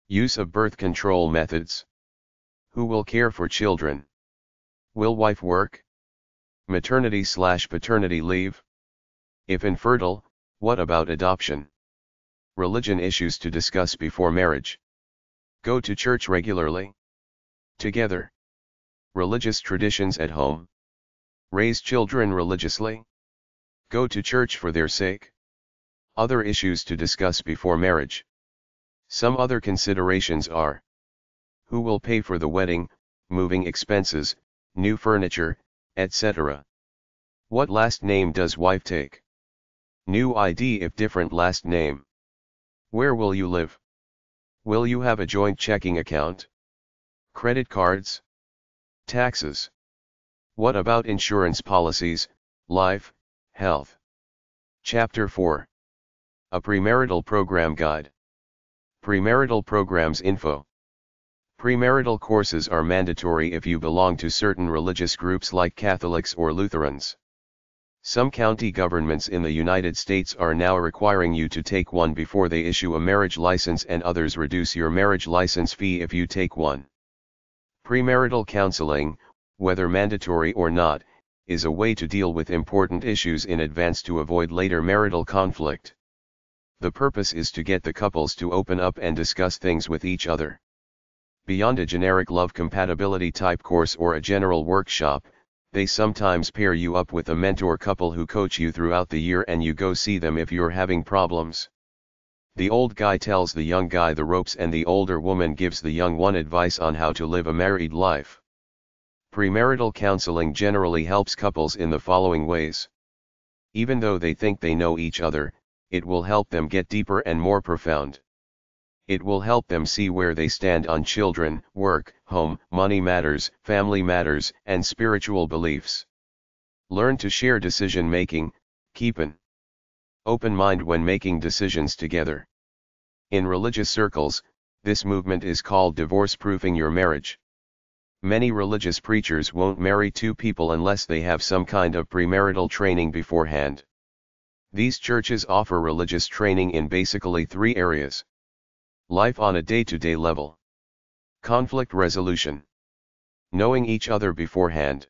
Use of birth control methods. Who will care for children? Will wife work? Maternity/paternity leave? If infertile, what about adoption? Religion issues to discuss before marriage. Go to church regularly? Together? Religious traditions at home? Raise children religiously? Go to church for their sake? Other issues to discuss before marriage. Some other considerations are: who will pay for the wedding, moving expenses, new furniture, etc. What last name does wife take? New ID if different last name. Where will you live? Will you have a joint checking account? Credit cards? Taxes? What about insurance policies, life, health? Chapter 4. A Premarital Program Guide. Premarital Programs Info. Premarital courses are mandatory if you belong to certain religious groups like Catholics or Lutherans. Some county governments in the United States are now requiring you to take one before they issue a marriage license, and others reduce your marriage license fee if you take one. Premarital counseling, whether mandatory or not, is a way to deal with important issues in advance to avoid later marital conflict. The purpose is to get the couples to open up and discuss things with each other. Beyond a generic love compatibility type course or a general workshop, they sometimes pair you up with a mentor couple who coach you throughout the year, and you go see them if you're having problems. The old guy tells the young guy the ropes, and the older woman gives the young one advice on how to live a married life. Premarital counseling generally helps couples in the following ways. Even though they think they know each other, it will help them get deeper and more profound. It will help them see where they stand on children, work, home, money matters, family matters, and spiritual beliefs. Learn to share decision making, keep an open mind when making decisions together. In religious circles, this movement is called divorce-proofing your marriage. Many religious preachers won't marry two people unless they have some kind of premarital training beforehand. These churches offer religious training in basically three areas: life on a day-to-day level, conflict resolution, knowing each other beforehand.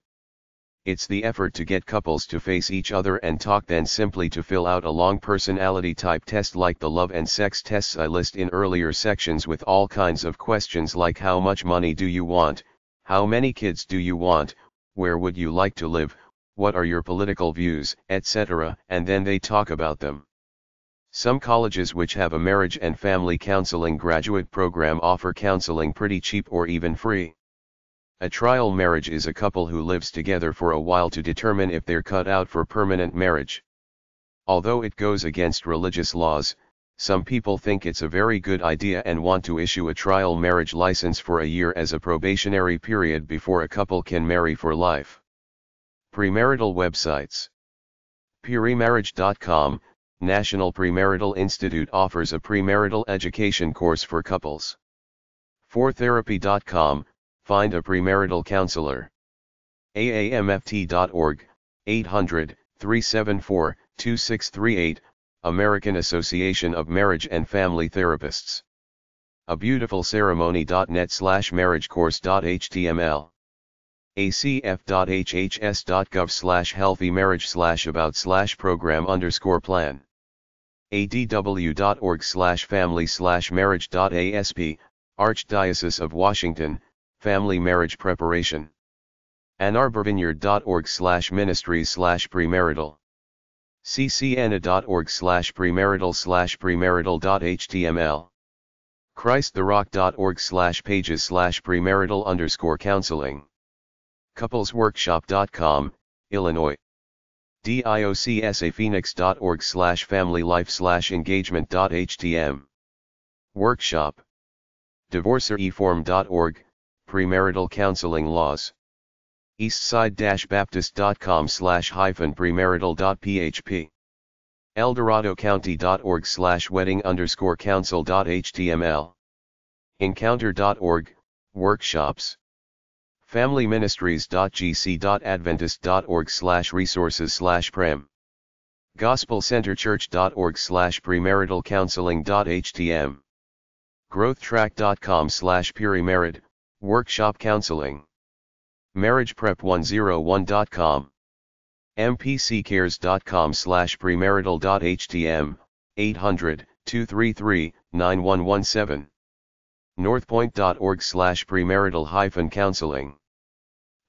It's the effort to get couples to face each other and talk, then simply to fill out a long personality type test like the love and sex tests I list in earlier sections, with all kinds of questions like how much money do you want, how many kids do you want, where would you like to live, what are your political views, etc., and then they talk about them. Some colleges which have a marriage and family counseling graduate program offer counseling pretty cheap or even free. A trial marriage is a couple who lives together for a while to determine if they're cut out for permanent marriage. Although it goes against religious laws, some people think it's a very good idea and want to issue a trial marriage license for a year as a probationary period before a couple can marry for life. Premarital websites. Premarriage.com, National Premarital Institute offers a premarital education course for couples. Fortherapy.com, find a premarital counselor. AAMFT.org, 800-374-2638, American Association of Marriage and Family Therapists. abeautifulceremony.net/marriagecourse.html. acf.hhs.gov/healthymarriage/about/program_plan. adw.org/family/marriage.asp, Archdiocese of Washington, Family Marriage Preparation. AnnArborvineyard.org/ministries/premarital. ccna.org/premarital/premarital.html. ChristTheRock.org/pages/premarital_counseling. Couplesworkshop.com, Illinois. diocsaphoenix.org/familylife/engagement.htm. Workshop. Divorcereform.org, Premarital Counseling Laws. Eastside-baptist.com/premarital.php. eldoradocounty.org/wedding_counsel.html. Encounter.org, Workshops. familyministries.gc.adventist.org/resources/prem. gospelcenterchurch.org/premaritalcounseling.htm. growthtrack.com/premarid, Workshop Counseling. marriageprep101.com. mpccares.com/premarital.htm, 800-233-9117. northpoint.org/premarital-counseling.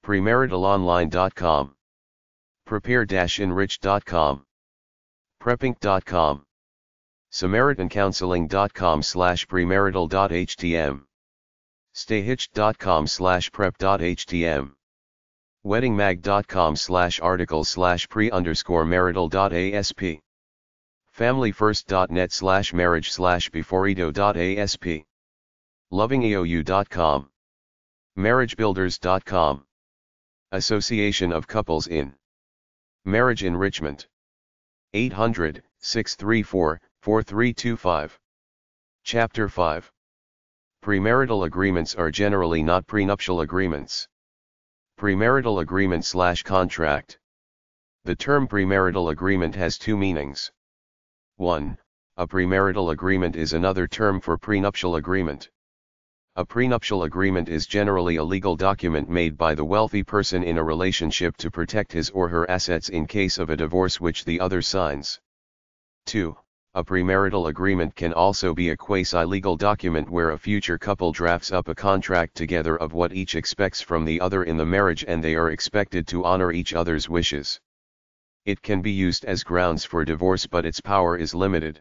premaritalonline.com. prepare-enrich.com. prepinc.com. samaritancounseling.com/premarital.htm. stayhitched.com/prep.htm. weddingmag.com/article/pre_marital.asp. familyfirst.net/marriage/beforedo.asp. lovingeou.com. marriagebuilders.com. Association of Couples in Marriage Enrichment. 800-634-4325. Chapter 5. Premarital agreements are generally not prenuptial agreements. Premarital agreement/contract. The term premarital agreement has two meanings. 1. A premarital agreement is another term for prenuptial agreement. A prenuptial agreement is generally a legal document made by the wealthy person in a relationship to protect his or her assets in case of a divorce which the other signs. 2. A premarital agreement can also be a quasi-legal document where a future couple drafts up a contract together of what each expects from the other in the marriage and they are expected to honor each other's wishes. It can be used as grounds for divorce, but its power is limited.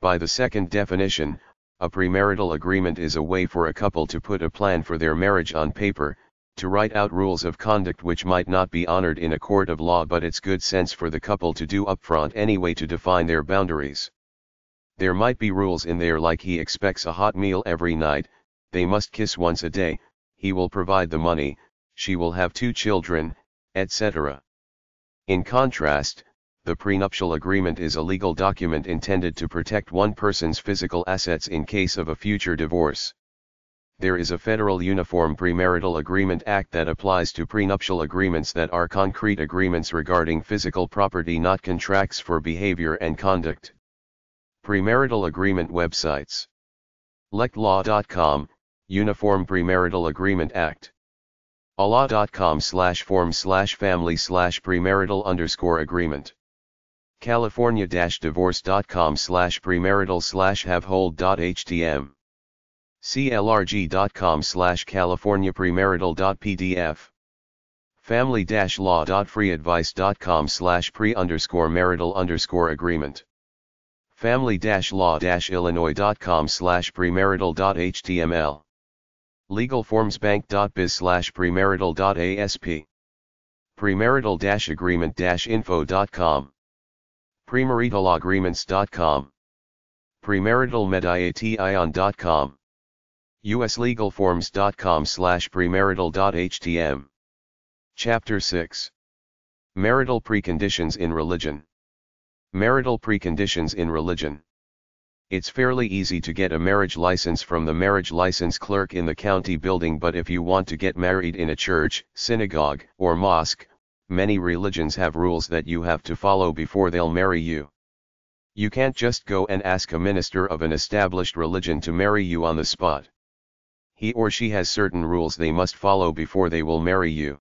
By the second definition, a premarital agreement is a way for a couple to put a plan for their marriage on paper, to write out rules of conduct which might not be honored in a court of law, but it's good sense for the couple to do upfront anyway to define their boundaries. There might be rules in there like he expects a hot meal every night, they must kiss once a day, he will provide the money, she will have 2 children, etc. In contrast, the prenuptial agreement is a legal document intended to protect one person's physical assets in case of a future divorce. There is a Federal Uniform Premarital Agreement Act that applies to prenuptial agreements that are concrete agreements regarding physical property, not contracts for behavior and conduct. Premarital Agreement websites: lectlaw.com, Uniform Premarital Agreement Act. allah.com/form/family/premarital_agreement. california-divorce.com/premarital/havehold.htm. clrg.com/californiapremarital.pdf. family-law.freeadvice.com/pre_marital_agreement. family-law-illinois.com/premarital.html. legalformsbank.biz/premarital.asp. premarital-agreement-info.com. premaritalagreements.com. premaritalmediation.com. uslegalforms.com/premarital.htm. Chapter 6. Marital Preconditions in Religion. Marital Preconditions in Religion. It's fairly easy to get a marriage license from the marriage license clerk in the county building, but if you want to get married in a church, synagogue, or mosque, many religions have rules that you have to follow before they'll marry you. You can't just go and ask a minister of an established religion to marry you on the spot. He or she has certain rules they must follow before they will marry you.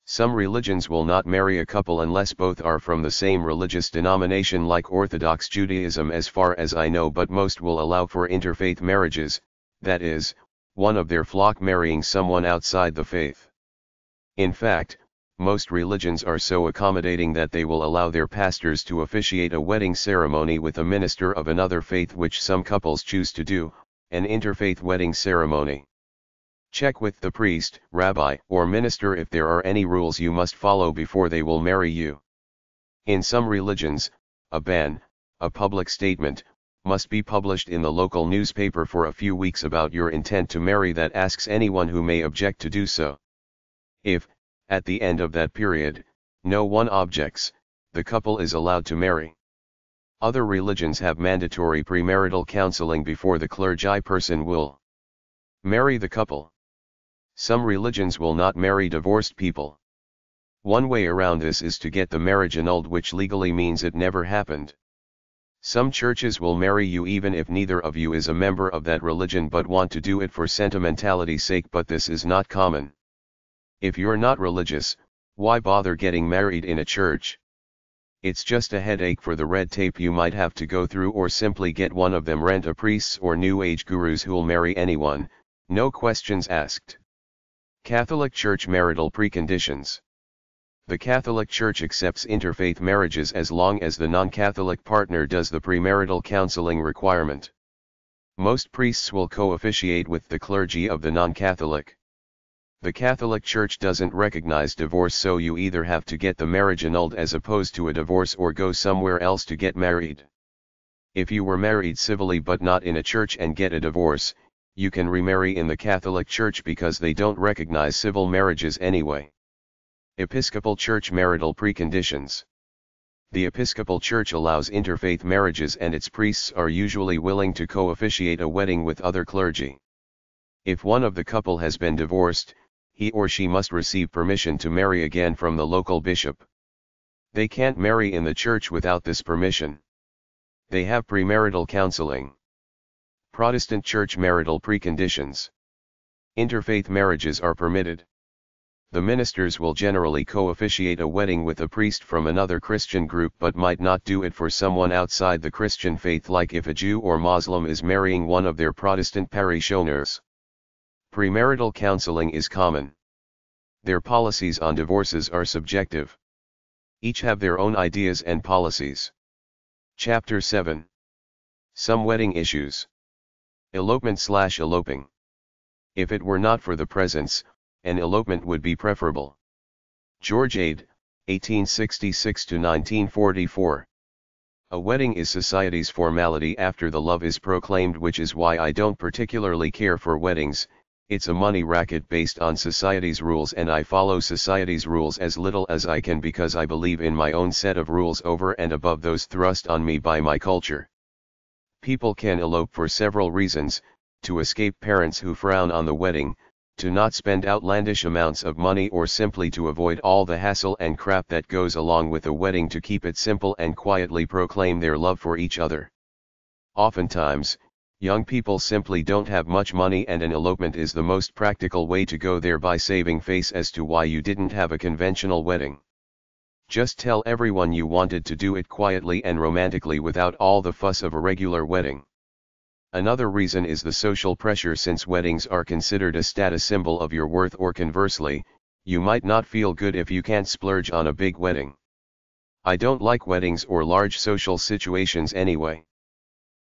Some religions will not marry a couple unless both are from the same religious denomination, like Orthodox Judaism as far as I know, but most will allow for interfaith marriages, that is, one of their flock marrying someone outside the faith. In fact, most religions are so accommodating that they will allow their pastors to officiate a wedding ceremony with a minister of another faith, which some couples choose to do, an interfaith wedding ceremony. Check with the priest, rabbi, or minister if there are any rules you must follow before they will marry you. In some religions, a ban, a public statement, must be published in the local newspaper for a few weeks about your intent to marry that asks anyone who may object to do so. If, at the end of that period, no one objects, the couple is allowed to marry. Other religions have mandatory premarital counseling before the clergy person will marry the couple. Some religions will not marry divorced people. One way around this is to get the marriage annulled, which legally means it never happened. Some churches will marry you even if neither of you is a member of that religion but want to do it for sentimentality's sake, but this is not common. If you're not religious, why bother getting married in a church? It's just a headache for the red tape you might have to go through, or simply get one of them rent a priests or New Age gurus who'll marry anyone, no questions asked. Catholic Church Marital Preconditions. The Catholic Church accepts interfaith marriages as long as the non-Catholic partner does the premarital counseling requirement. Most priests will co-officiate with the clergy of the non-Catholic. The Catholic Church doesn't recognize divorce, so you either have to get the marriage annulled as opposed to a divorce, or go somewhere else to get married. If you were married civilly but not in a church and get a divorce, you can remarry in the Catholic Church because they don't recognize civil marriages anyway. Episcopal Church Marital Preconditions. The Episcopal Church allows interfaith marriages, and its priests are usually willing to co-officiate a wedding with other clergy. If one of the couple has been divorced, he or she must receive permission to marry again from the local bishop. They can't marry in the church without this permission. They have premarital counseling. Protestant Church Marital Preconditions. Interfaith marriages are permitted. The ministers will generally co-officiate a wedding with a priest from another Christian group, but might not do it for someone outside the Christian faith, like if a Jew or Muslim is marrying one of their Protestant parishioners. Premarital counseling is common. Their policies on divorces are subjective. Each have their own ideas and policies. Chapter 7. Some wedding issues. Elopement/eloping. If it were not for the presents, an elopement would be preferable. George Ade, 1866 to 1944. A wedding is society's formality after the love is proclaimed, which is why I don't particularly care for weddings. It's a money racket based on society's rules, and I follow society's rules as little as I can because I believe in my own set of rules over and above those thrust on me by my culture. People can elope for several reasons: to escape parents who frown on the wedding, to not spend outlandish amounts of money, or simply to avoid all the hassle and crap that goes along with a wedding, to keep it simple and quietly proclaim their love for each other. Oftentimes, young people simply don't have much money, and an elopement is the most practical way to go, thereby saving face as to why you didn't have a conventional wedding. Just tell everyone you wanted to do it quietly and romantically without all the fuss of a regular wedding. Another reason is the social pressure, since weddings are considered a status symbol of your worth, or conversely, you might not feel good if you can't splurge on a big wedding. I don't like weddings or large social situations anyway.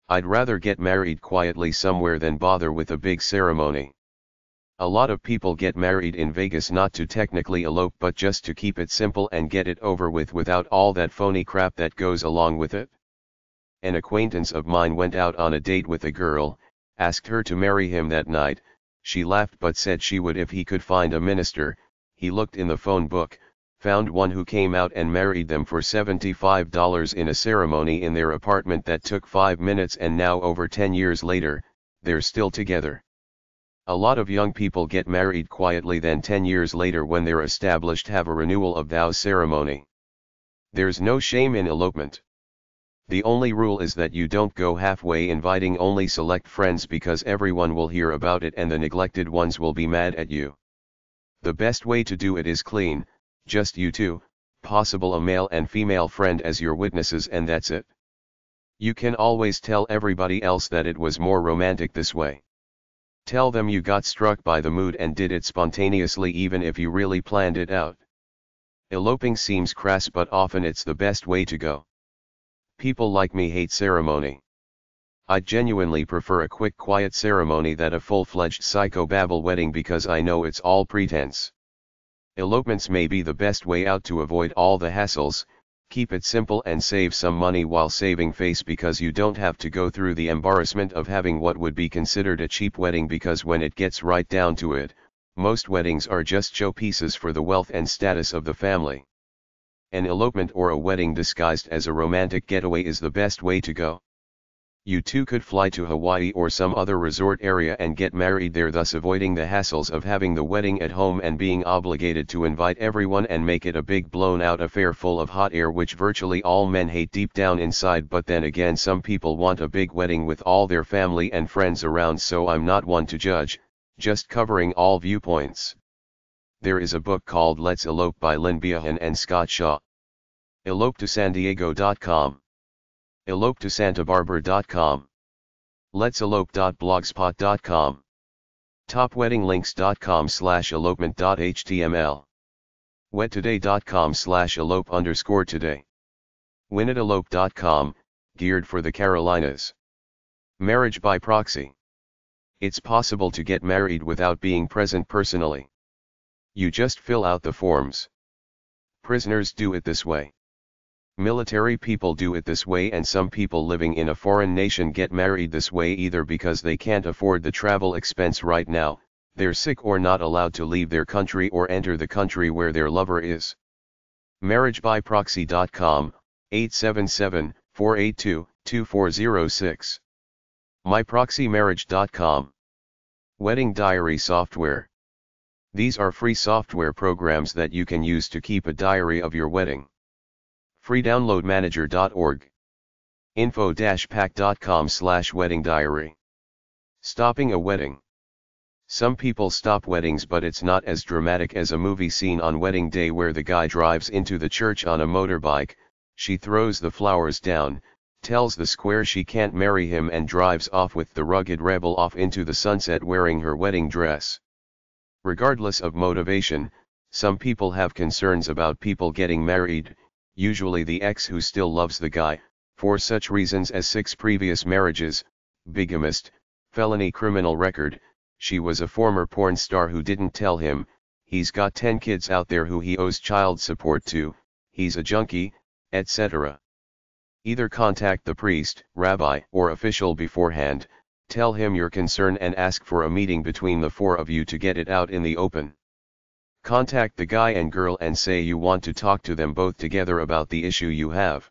I'd rather get married quietly somewhere than bother with a big ceremony. A lot of people get married in Vegas not to technically elope, but just to keep it simple and get it over with without all that phony crap that goes along with it. An acquaintance of mine went out on a date with a girl, asked her to marry him that night. She laughed but said she would if he could find a minister. He looked in the phone book, found one who came out and married them for $75 in a ceremony in their apartment that took 5 minutes, and now over 10 years later, they're still together. A lot of young people get married quietly, then 10 years later when they're established have a renewal of vows ceremony. There's no shame in elopement. The only rule is that you don't go halfway, inviting only select friends, because everyone will hear about it and the neglected ones will be mad at you. The best way to do it is clean, just you two, possible a male and female friend as your witnesses, and that's it. You can always tell everybody else that it was more romantic this way. Tell them you got struck by the mood and did it spontaneously, even if you really planned it out. Eloping seems crass, but often it's the best way to go. People like me hate ceremony. I genuinely prefer a quick, quiet ceremony than a full-fledged psychobabble wedding, because I know it's all pretense. Elopements may be the best way out to avoid all the hassles, keep it simple and save some money while saving face, because you don't have to go through the embarrassment of having what would be considered a cheap wedding, because when it gets right down to it, most weddings are just showpieces for the wealth and status of the family. An elopement or a wedding disguised as a romantic getaway is the best way to go. You two could fly to Hawaii or some other resort area and get married there, thus avoiding the hassles of having the wedding at home and being obligated to invite everyone and make it a big blown-out affair full of hot air, which virtually all men hate deep down inside. But then again, some people want a big wedding with all their family and friends around, so I'm not one to judge, just covering all viewpoints. There is a book called Let's Elope by Lynn Beahan and Scott Shaw. ElopeToSanDiego.com. ElopeToSantaBarbara.com. Let'sElope.blogspot.com. TopWeddingLinks.com/elopement.html. WedToday.com/elope_today. WinAtElope.com, geared for the Carolinas. Marriage by proxy. It's possible to get married without being present personally. You just fill out the forms. Prisoners do it this way. Military people do it this way, and some people living in a foreign nation get married this way either because they can't afford the travel expense right now, they're sick, or not allowed to leave their country or enter the country where their lover is. MarriageByProxy.com, 877-482-2406. MyProxyMarriage.com. Wedding diary software. These are free software programs that you can use to keep a diary of your wedding. freedownloadmanager.org. info-pack.com/wedding diary. Stopping a wedding. Some people stop weddings, but it's not as dramatic as a movie scene on wedding day where the guy drives into the church on a motorbike, she throws the flowers down, tells the square she can't marry him, and drives off with the rugged rebel off into the sunset wearing her wedding dress. Regardless of motivation, some people have concerns about people getting married, usually the ex who still loves the guy, for such reasons as 6 previous marriages, bigamist, felony criminal record, she was a former porn star who didn't tell him, he's got 10 kids out there who he owes child support to, he's a junkie, etc. Either contact the priest, rabbi, or official beforehand, tell him your concern and ask for a meeting between the four of you to get it out in the open. Contact the guy and girl and say you want to talk to them both together about the issue you have.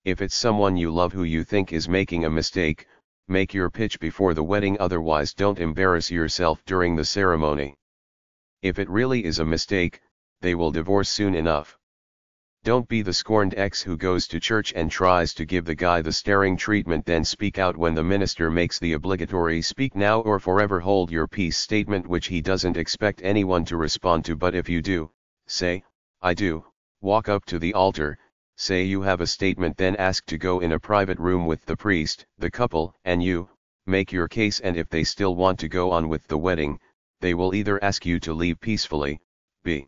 If it's someone you love who you think is making a mistake, make your pitch before the wedding, otherwise don't embarrass yourself during the ceremony. If it really is a mistake, they will divorce soon enough. Don't be the scorned ex who goes to church and tries to give the guy the staring treatment, then speak out when the minister makes the obligatory "speak now or forever hold your peace" statement, which he doesn't expect anyone to respond to. But if you do, say, "I do," walk up to the altar, say you have a statement, then ask to go in a private room with the priest, the couple, and you, make your case, and if they still want to go on with the wedding, they will either ask you to leave peacefully, be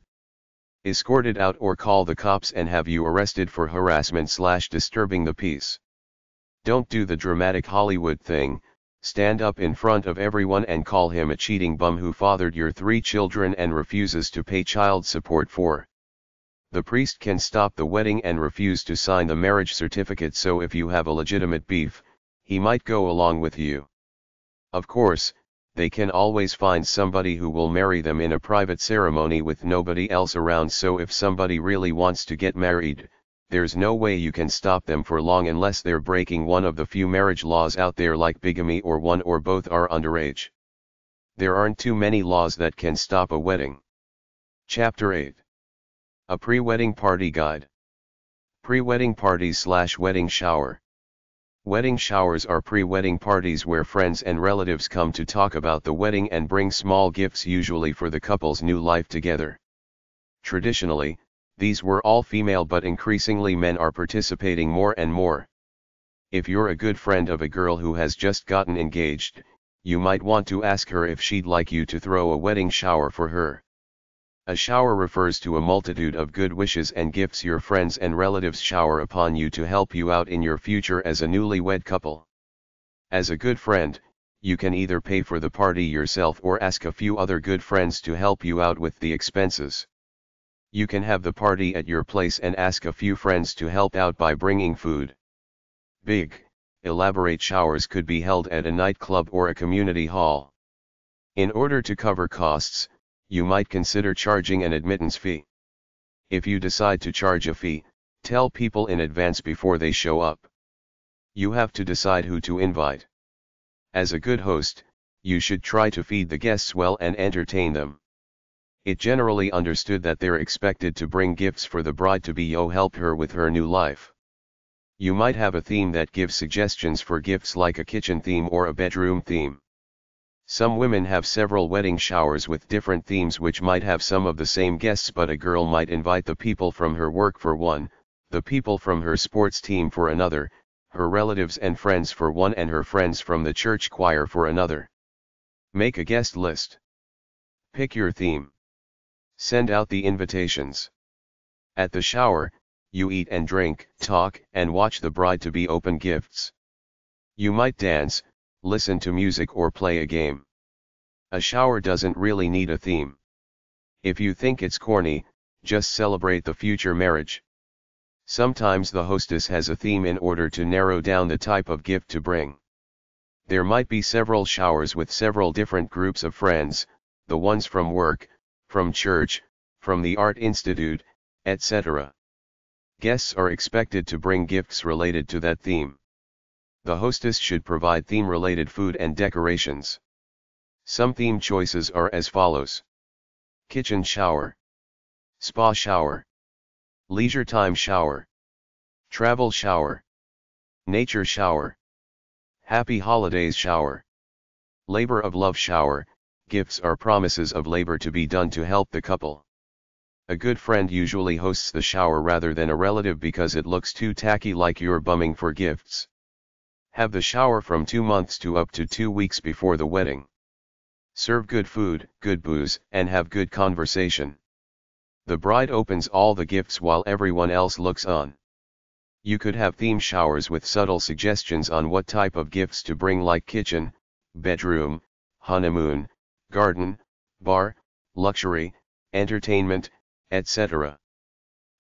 escorted out, or call the cops and have you arrested for harassment/disturbing the peace. Don't do the dramatic Hollywood thing, stand up in front of everyone and call him a cheating bum who fathered your 3 children and refuses to pay child support for. The priest can stop the wedding and refuse to sign the marriage certificate, so if you have a legitimate beef, he might go along with you. Of course, they can always find somebody who will marry them in a private ceremony with nobody else around, so if somebody really wants to get married, there's no way you can stop them for long unless they're breaking one of the few marriage laws out there like bigamy, or one or both are underage. There aren't too many laws that can stop a wedding. Chapter 8. A Pre-Wedding Party Guide. Pre-wedding parties/wedding shower. Wedding showers are pre-wedding parties where friends and relatives come to talk about the wedding and bring small gifts, usually for the couple's new life together. Traditionally, these were all female, but increasingly men are participating more and more. If you're a good friend of a girl who has just gotten engaged, you might want to ask her if she'd like you to throw a wedding shower for her. A shower refers to a multitude of good wishes and gifts your friends and relatives shower upon you to help you out in your future as a newlywed couple. As a good friend, you can either pay for the party yourself or ask a few other good friends to help you out with the expenses. You can have the party at your place and ask a few friends to help out by bringing food. Big, elaborate showers could be held at a nightclub or a community hall. In order to cover costs, you might consider charging an admittance fee. If you decide to charge a fee, tell people in advance before they show up. You have to decide who to invite. As a good host, you should try to feed the guests well and entertain them. It's generally understood that they're expected to bring gifts for the bride-to-be to help her with her new life. You might have a theme that gives suggestions for gifts, like a kitchen theme or a bedroom theme. Some women have several wedding showers with different themes which might have some of the same guests, but a girl might invite the people from her work for one, the people from her sports team for another, her relatives and friends for one, and her friends from the church choir for another. Make a guest list. Pick your theme. Send out the invitations. At the shower, you eat and drink, talk, and watch the bride-to-be open gifts. You might dance, listen to music, or play a game. A shower doesn't really need a theme. If you think it's corny, just celebrate the future marriage. Sometimes the hostess has a theme in order to narrow down the type of gift to bring. There might be several showers with several different groups of friends, the ones from work, from church, from the art institute, etc. Guests are expected to bring gifts related to that theme. The hostess should provide theme-related food and decorations. Some theme choices are as follows: kitchen shower, spa shower, leisure time shower, travel shower, nature shower, happy holidays shower, labor of love shower. Gifts are promises of labor to be done to help the couple. A good friend usually hosts the shower rather than a relative because it looks too tacky, like you're bumming for gifts. Have the shower from 2 months to up to 2 weeks before the wedding. Serve good food, good booze, and have good conversation. The bride opens all the gifts while everyone else looks on. You could have theme showers with subtle suggestions on what type of gifts to bring, like kitchen, bedroom, honeymoon, garden, bar, luxury, entertainment, etc.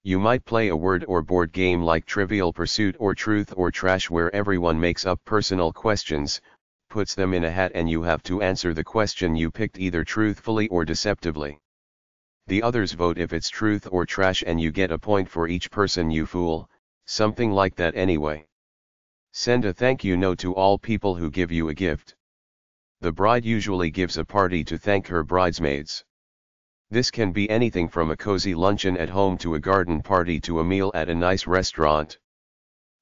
You might play a word or board game like Trivial Pursuit or Truth or Trash, where everyone makes up personal questions, puts them in a hat, and you have to answer the question you picked either truthfully or deceptively. The others vote if it's truth or trash, and you get a point for each person you fool, something like that anyway. Send a thank you note to all people who give you a gift. The bride usually gives a party to thank her bridesmaids. This can be anything from a cozy luncheon at home to a garden party to a meal at a nice restaurant.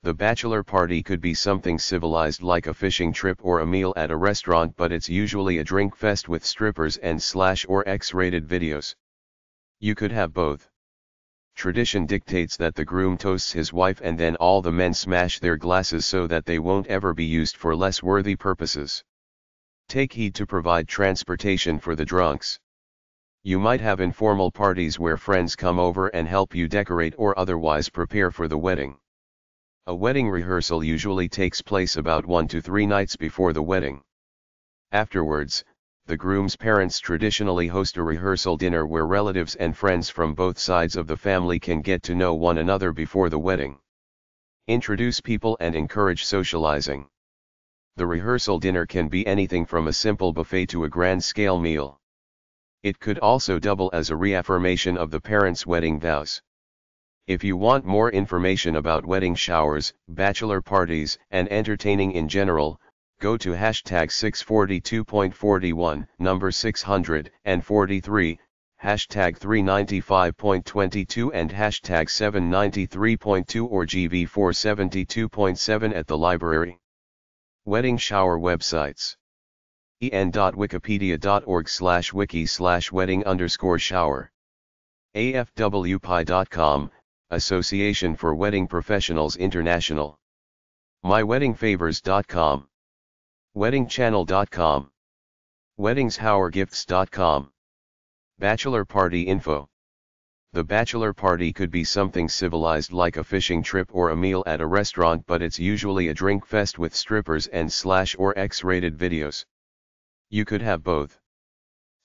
The bachelor party could be something civilized like a fishing trip or a meal at a restaurant, but it's usually a drink fest with strippers and / or X-rated videos. You could have both. Tradition dictates that the groom toasts his wife and then all the men smash their glasses so that they won't ever be used for less worthy purposes. Take heed to provide transportation for the drunks. You might have informal parties where friends come over and help you decorate or otherwise prepare for the wedding. A wedding rehearsal usually takes place about 1 to 3 nights before the wedding. Afterwards, the groom's parents traditionally host a rehearsal dinner where relatives and friends from both sides of the family can get to know one another before the wedding. Introduce people and encourage socializing. The rehearsal dinner can be anything from a simple buffet to a grand-scale meal. It could also double as a reaffirmation of the parents' wedding vows. If you want more information about wedding showers, bachelor parties, and entertaining in general, go to hashtag 642.41, number 643, hashtag 395.22 and hashtag 793.2 or GV472.7 at the library. Wedding shower websites. en.wikipedia.org/wiki/wedding_shower. afwpi.com, Association for Wedding Professionals International. myweddingfavors.com. weddingchannel.com. weddingshowrgifts.com. Bachelor party info. The bachelor party could be something civilized like a fishing trip or a meal at a restaurant, but it's usually a drink fest with strippers and / or X-rated videos. You could have both.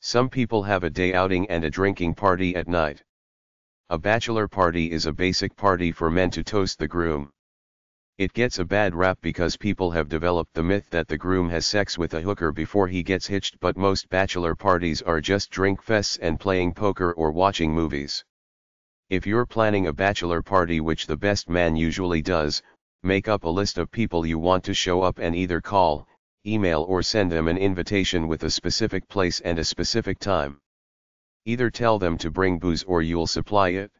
Some people have a day outing and a drinking party at night. A bachelor party is a basic party for men to toast the groom. It gets a bad rap because people have developed the myth that the groom has sex with a hooker before he gets hitched, but most bachelor parties are just drink fests and playing poker or watching movies. If you're planning a bachelor party, which the best man usually does, make up a list of people you want to show up and either call, email or send them an invitation with a specific place and a specific time. Either tell them to bring booze or you'll supply it.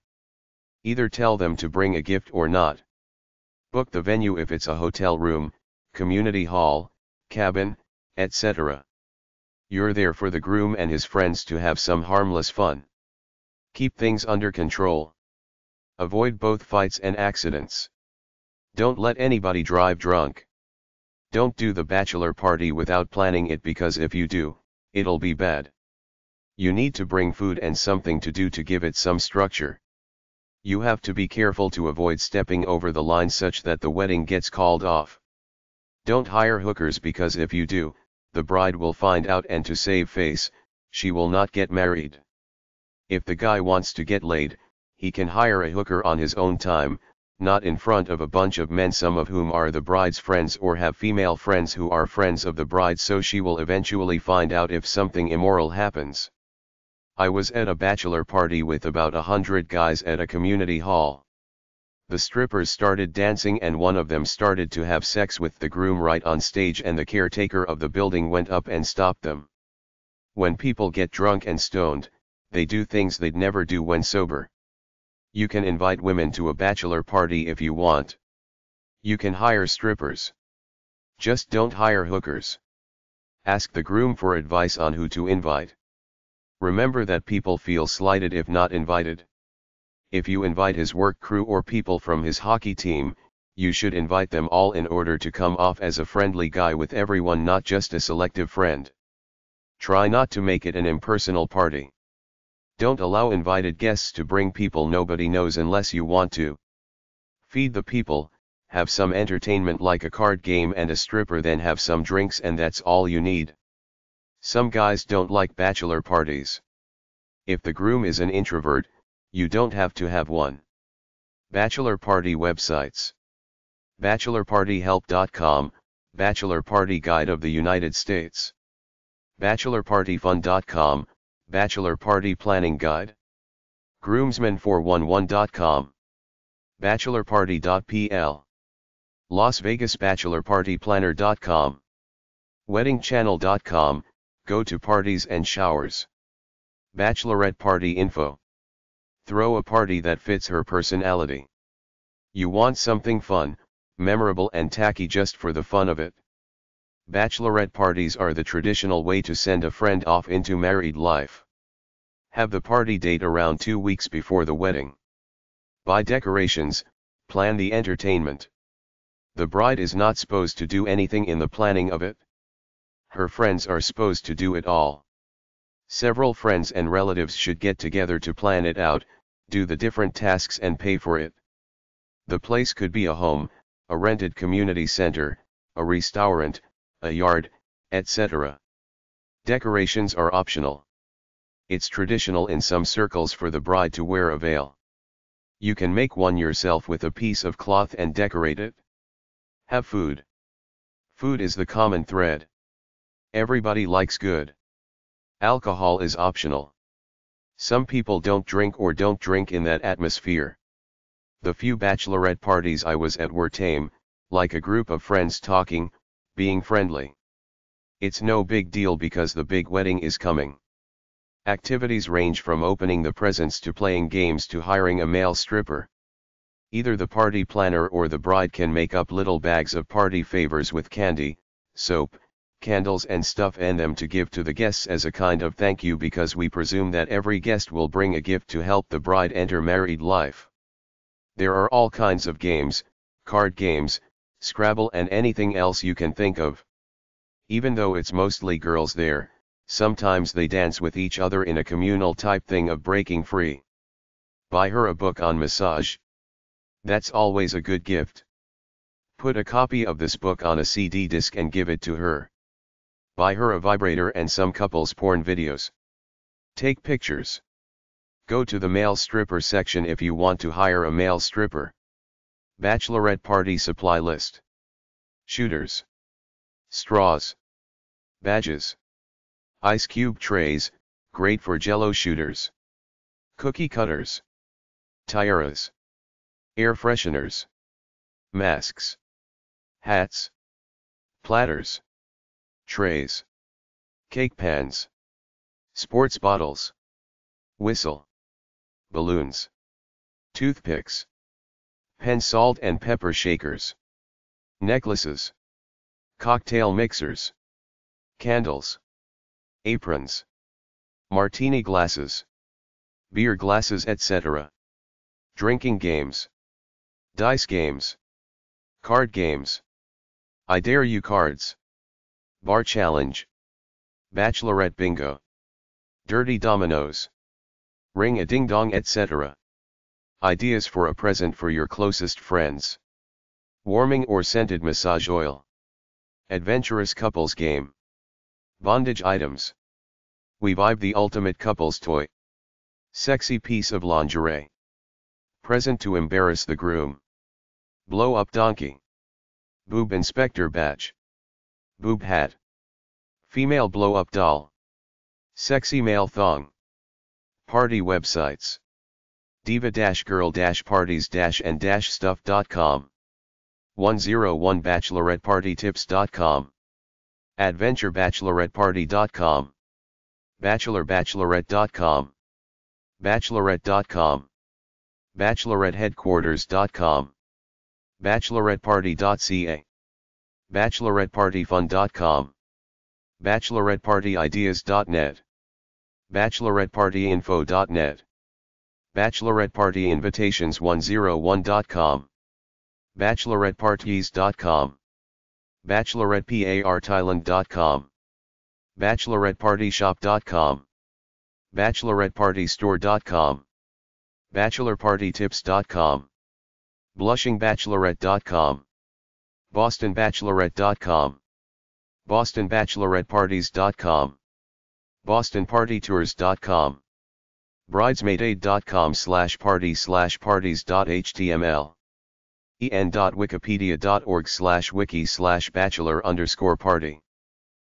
Either tell them to bring a gift or not. Book the venue if it's a hotel room, community hall, cabin, etc. You're there for the groom and his friends to have some harmless fun. Keep things under control. Avoid both fights and accidents. Don't let anybody drive drunk. Don't do the bachelor party without planning it, because if you do, it'll be bad. You need to bring food and something to do to give it some structure. You have to be careful to avoid stepping over the line such that the wedding gets called off. Don't hire hookers, because if you do, the bride will find out, and to save face, she will not get married. If the guy wants to get laid, he can hire a hooker on his own time, not in front of a bunch of men, some of whom are the bride's friends or have female friends who are friends of the bride, so she will eventually find out if something immoral happens. I was at a bachelor party with about 100 guys at a community hall. The strippers started dancing and one of them started to have sex with the groom right on stage, and the caretaker of the building went up and stopped them. When people get drunk and stoned, they do things they'd never do when sober. You can invite women to a bachelor party if you want. You can hire strippers. Just don't hire hookers. Ask the groom for advice on who to invite. Remember that people feel slighted if not invited. If you invite his work crew or people from his hockey team, you should invite them all in order to come off as a friendly guy with everyone, not just a selective friend. Try not to make it an impersonal party. Don't allow invited guests to bring people nobody knows unless you want to. Feed the people, have some entertainment like a card game and a stripper, then have some drinks, and that's all you need. Some guys don't like bachelor parties. If the groom is an introvert, you don't have to have one. Bachelor party websites. BachelorPartyHelp.com, Bachelor Party Guide of the United States. BachelorPartyFun.com, Bachelor Party Planning Guide. Groomsmen411.com. BachelorParty.pl. Las Vegas BachelorPartyPlanner.com. WeddingChannel.com, Go to Parties and Showers. Bachelorette Party Info. Throw a party that fits her personality. You want something fun, memorable and tacky just for the fun of it. Bachelorette parties are the traditional way to send a friend off into married life. Have the party date around 2 weeks before the wedding. Buy decorations, plan the entertainment. The bride is not supposed to do anything in the planning of it. Her friends are supposed to do it all. Several friends and relatives should get together to plan it out, do the different tasks and pay for it. The place could be a home, a rented community center, a restaurant, a yard, etc. Decorations are optional. It's traditional in some circles for the bride to wear a veil. You can make one yourself with a piece of cloth and decorate it. Have food. Food is the common thread. Everybody likes good. Alcohol is optional. Some people don't drink or don't drink in that atmosphere. The few bachelorette parties I was at were tame, like a group of friends talking, being friendly. It's no big deal because the big wedding is coming. Activities range from opening the presents to playing games to hiring a male stripper. Either the party planner or the bride can make up little bags of party favors with candy, soap, candles and stuff in them to give to the guests as a kind of thank you, because we presume that every guest will bring a gift to help the bride enter married life. There are all kinds of games, card games, Scrabble and anything else you can think of. Even though it's mostly girls there, sometimes they dance with each other in a communal type thing of breaking free. Buy her a book on massage. That's always a good gift. Put a copy of this book on a CD disc and give it to her. Buy her a vibrator and some couples porn videos. Take pictures. Go to the male stripper section if you want to hire a male stripper. Bachelorette party supply list. Shooters. Straws. Badges. Ice cube trays, great for jello shooters. Cookie cutters. Tiaras. Air fresheners. Masks. Hats. Platters. Trays. Cake pans. Sports bottles. Whistle. Balloons. Toothpicks. Pen salt and pepper shakers. Necklaces. Cocktail mixers. Candles. Aprons. Martini glasses. Beer glasses, etc. Drinking games. Dice games. Card games. I Dare You cards. Bar challenge. Bachelorette bingo. Dirty dominoes. Ring a ding dong, etc. Ideas for a present for your closest friends. Warming or scented massage oil. Adventurous couples game. Bondage items. We Vibe, the ultimate couples toy. Sexy piece of lingerie. Present to embarrass the groom. Blow up donkey. Boob inspector badge. Boob hat. Female blow up doll. Sexy male thong. Party websites. diva-girl-parties-and-stuff.com. 101 bachelorettepartytips.com. adventurebacheloretteparty.com. bachelorbachelorette.com. bachelorette.com. bacheloretteheadquarters.com. bacheloretteparty.ca. bachelorettepartyfun.com. bachelorettepartyideas.net. bachelorettepartyinfo.net. bachelorettepartyinvitations101.com. bacheloretteparties.com. bacheloretteparthailand.com. bachelorettepartyshop.com. bachelorettepartystore.com. bachelorpartytips.com. blushingbachelorette.com. bostonbachelorette.com. bostonbacheloretteparties.com. bostonpartytours.com. bridesmaidaid.com/party/parties.html en.wikipedia.org/wiki/bachelor_party